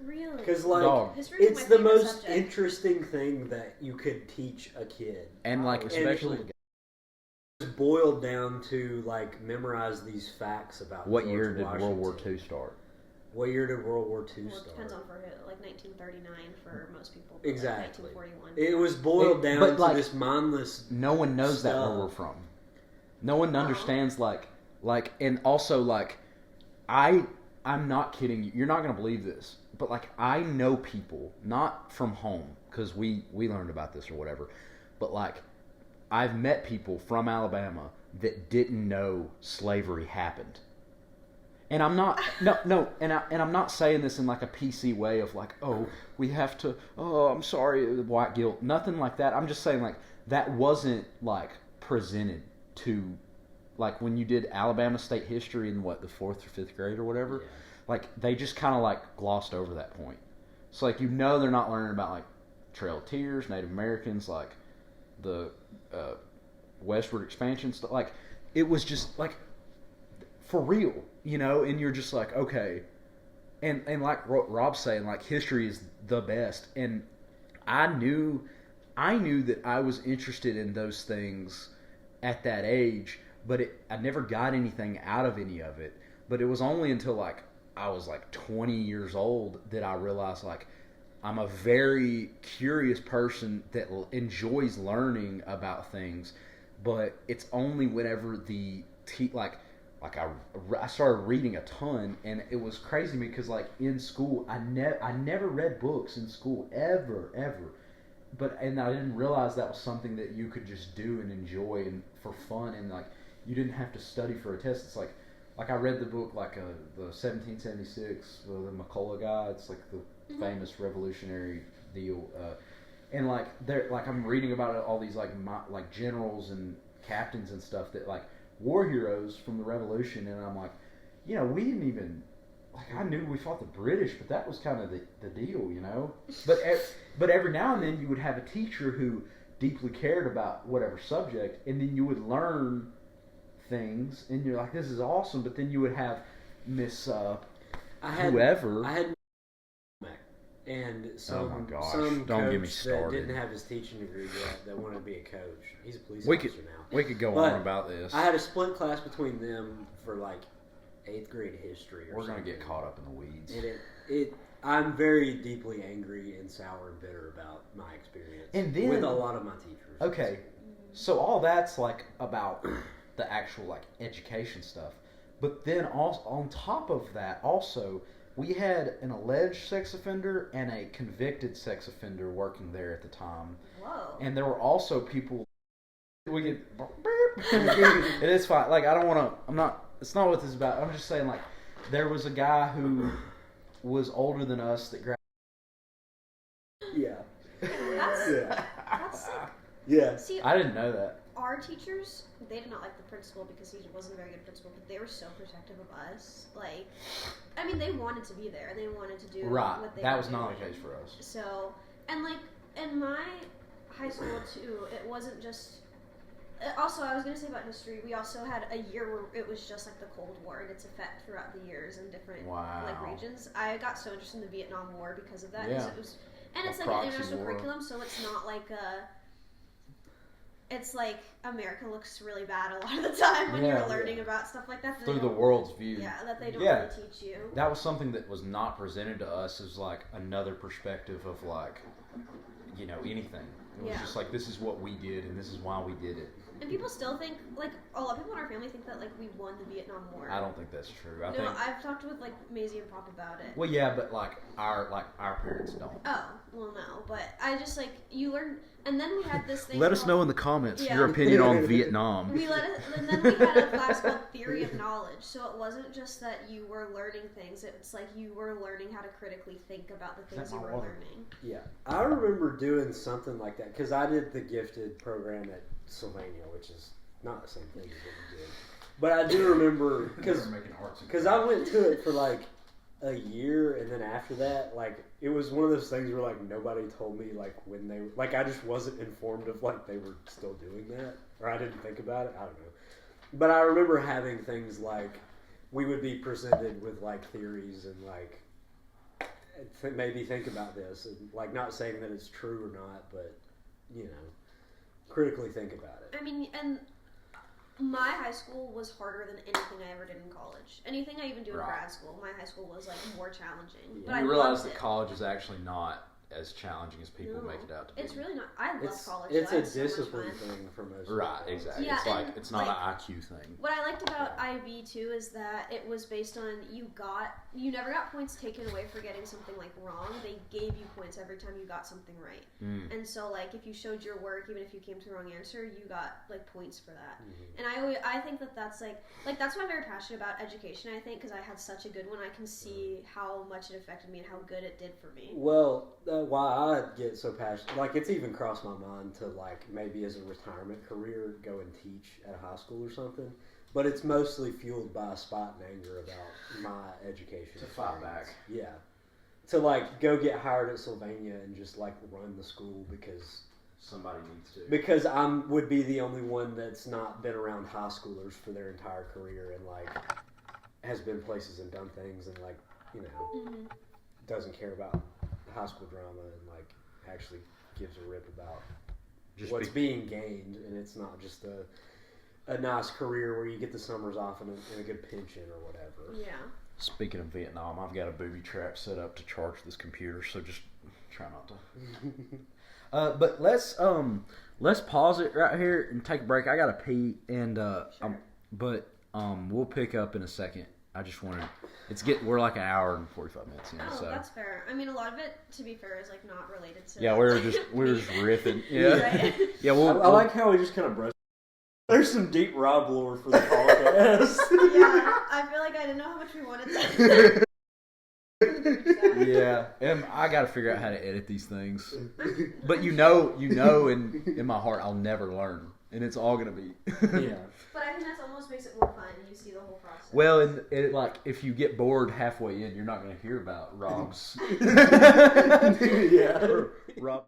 Really? Because like it's the most interesting thing that you could teach a kid, and like especially. It's boiled down to like memorize these facts about what George year did Washington. World War II start? What year did World War II start? It depends on for who. Like 1939 for most people. Exactly. Like 1941. It was boiled down to this mindless. No one knows stuff. that where we're from. No one understands like, and also like, I'm not kidding you. You're not gonna believe this, but like I know people not from home because we learned about this or whatever, but like I've met people from Alabama that didn't know slavery happened. And I'm not and I'm not saying this in like a PC way of like, oh, we have to, oh, I'm sorry, white guilt, nothing like that. I'm just saying like that wasn't like presented to, like when you did Alabama state history in what, the 4th or 5th grade or whatever, like they just kind of like glossed over that point. So like, you know, they're not learning about like Trail of Tears, Native Americans, like the westward expansion stuff. Like it was just like for real, you know, and you're just like, okay. And like Rob's saying, like history is the best. And I knew that I was interested in those things at that age, but I never got anything out of any of it. But it was only until like I was like 20 years old that I realized like I'm a very curious person that enjoys learning about things, but it's only whenever I started reading a ton, and it was crazy to me because like in school I never read books in school ever, and I didn't realize that was something that you could just do and enjoy and for fun, and like you didn't have to study for a test. It's like I read the book like the 1776, the McCullough guy. It's like the famous revolutionary deal, and like I'm reading about all these like generals and captains and stuff that like war heroes from the Revolution, and I'm like, you know, we didn't even like, I knew we fought the British, but that was kind of the deal, you know. But every now and then you would have a teacher who deeply cared about whatever subject, and then you would learn things, and you're like, this is awesome. But then you would have Miss whoever. I had and some, oh my gosh, some don't coach get me started. That didn't have his teaching degree yet that wanted to be a coach. He's a police we officer could, now. We could go on about this. I had a split class between them for like 8th grade history. We're going to get caught up in the weeds. And I'm very deeply angry and sour and bitter about my experience and then, with a lot of my teachers. Okay, so all that's like about the actual like education stuff. But then also, on top of that, also, we had an alleged sex offender and a convicted sex offender working there at the time. Whoa. And there were also people. We get. It is fine. Like, I don't want to. I'm not. It's not what this is about. I'm just saying, like, there was a guy who was older than us that graduated. Yeah. That's sick. Yeah. See, I didn't know that. Our teachers, they did not like the principal because he wasn't a very good principal, but they were so protective of us. Like, I mean, they wanted to be there and they wanted to do what they that were was not doing. the case for us. So, and like in my high school too, it wasn't just. Also, I was going to say about history, we also had a year where it was just like the Cold War and its effect throughout the years in different like regions. I got so interested in the Vietnam War because of that. Yeah. It's like an international curriculum, so it's not like it's like America looks really bad a lot of the time when you're learning about stuff like that. Through the world's view. Yeah, that they don't really teach you. That was something that was not presented to us as like another perspective of like, you know, anything. It was just like, this is what we did and this is why we did it. And people still think, like, a lot of people in our family think that, like, we won the Vietnam War. I don't think that's true. I've talked with, like, Maisie and Pop about it. Well, yeah, but, like our parents don't. Oh, well, no, but I just like you learn, and then we had this thing. Let us know in the comments your opinion on Vietnam. And then we had a class called Theory of Knowledge. So it wasn't just that you were learning things; it's like you were learning how to critically think about the things you were learning. Yeah, I remember doing something like that because I did the gifted program at Sylvania, which is not the same thing as what you did. But I do remember because I went to it for like a year, and then after that, like it was one of those things where like nobody told me like when they like I just wasn't informed of like they were still doing that, or I didn't think about it. I don't know. But I remember having things like we would be presented with like theories and like maybe think about this, and like not saying that it's true or not, but you know, critically think about it. I mean, and my high school was harder than anything I ever did in college. Anything I even do in grad school, my high school was like more challenging. Yeah. But you realize that college is actually not as challenging as people make it out to be. It's really not. I love college. It's a discipline thing for most people. Right, exactly. Yeah, it's not an IQ thing. What I liked about IB too is that it was based on you never got points taken away for getting something like wrong. They gave you points every time you got something right. And so like if you showed your work, even if you came to the wrong answer, you got like points for that. And I think that's like that's why I'm very passionate about education. I think because I had such a good one, I can see how much it affected me and how good it did for me. Well, why I get so passionate, like it's even crossed my mind to like maybe as a retirement career go and teach at a high school or something, but it's mostly fueled by a spite and anger about my education. To fight back. Yeah. To like go get hired at Sylvania and just like run the school because somebody needs to. Because would be the only one that's not been around high schoolers for their entire career and like has been places and done things and like, you know, doesn't care about high school drama and like actually gives a rip about what's being gained, and it's not just a nice career where you get the summers off and a good pension or whatever. Yeah. Speaking of Vietnam, I've got a booby trap set up to charge this computer, so just try not to. But let's pause it right here and take a break. I gotta pee, and we'll pick up in a second. I just wanted. We're like an hour and 45 minutes in. Oh, so. That's fair. I mean, a lot of it, to be fair, is like not related to. Yeah, we were just riffing. Yeah, right? Yeah. I like how we just kind of brush. There's some deep Rob lore for the podcast. Yeah, I feel like I didn't know how much we wanted to. Yeah, and I got to figure out how to edit these things. But you know, in my heart, I'll never learn, and it's all gonna be. Yeah. But I think that almost makes it more fun. You see the whole process. Well, and like if you get bored halfway in, you're not gonna hear about Rob's. Yeah. Rob.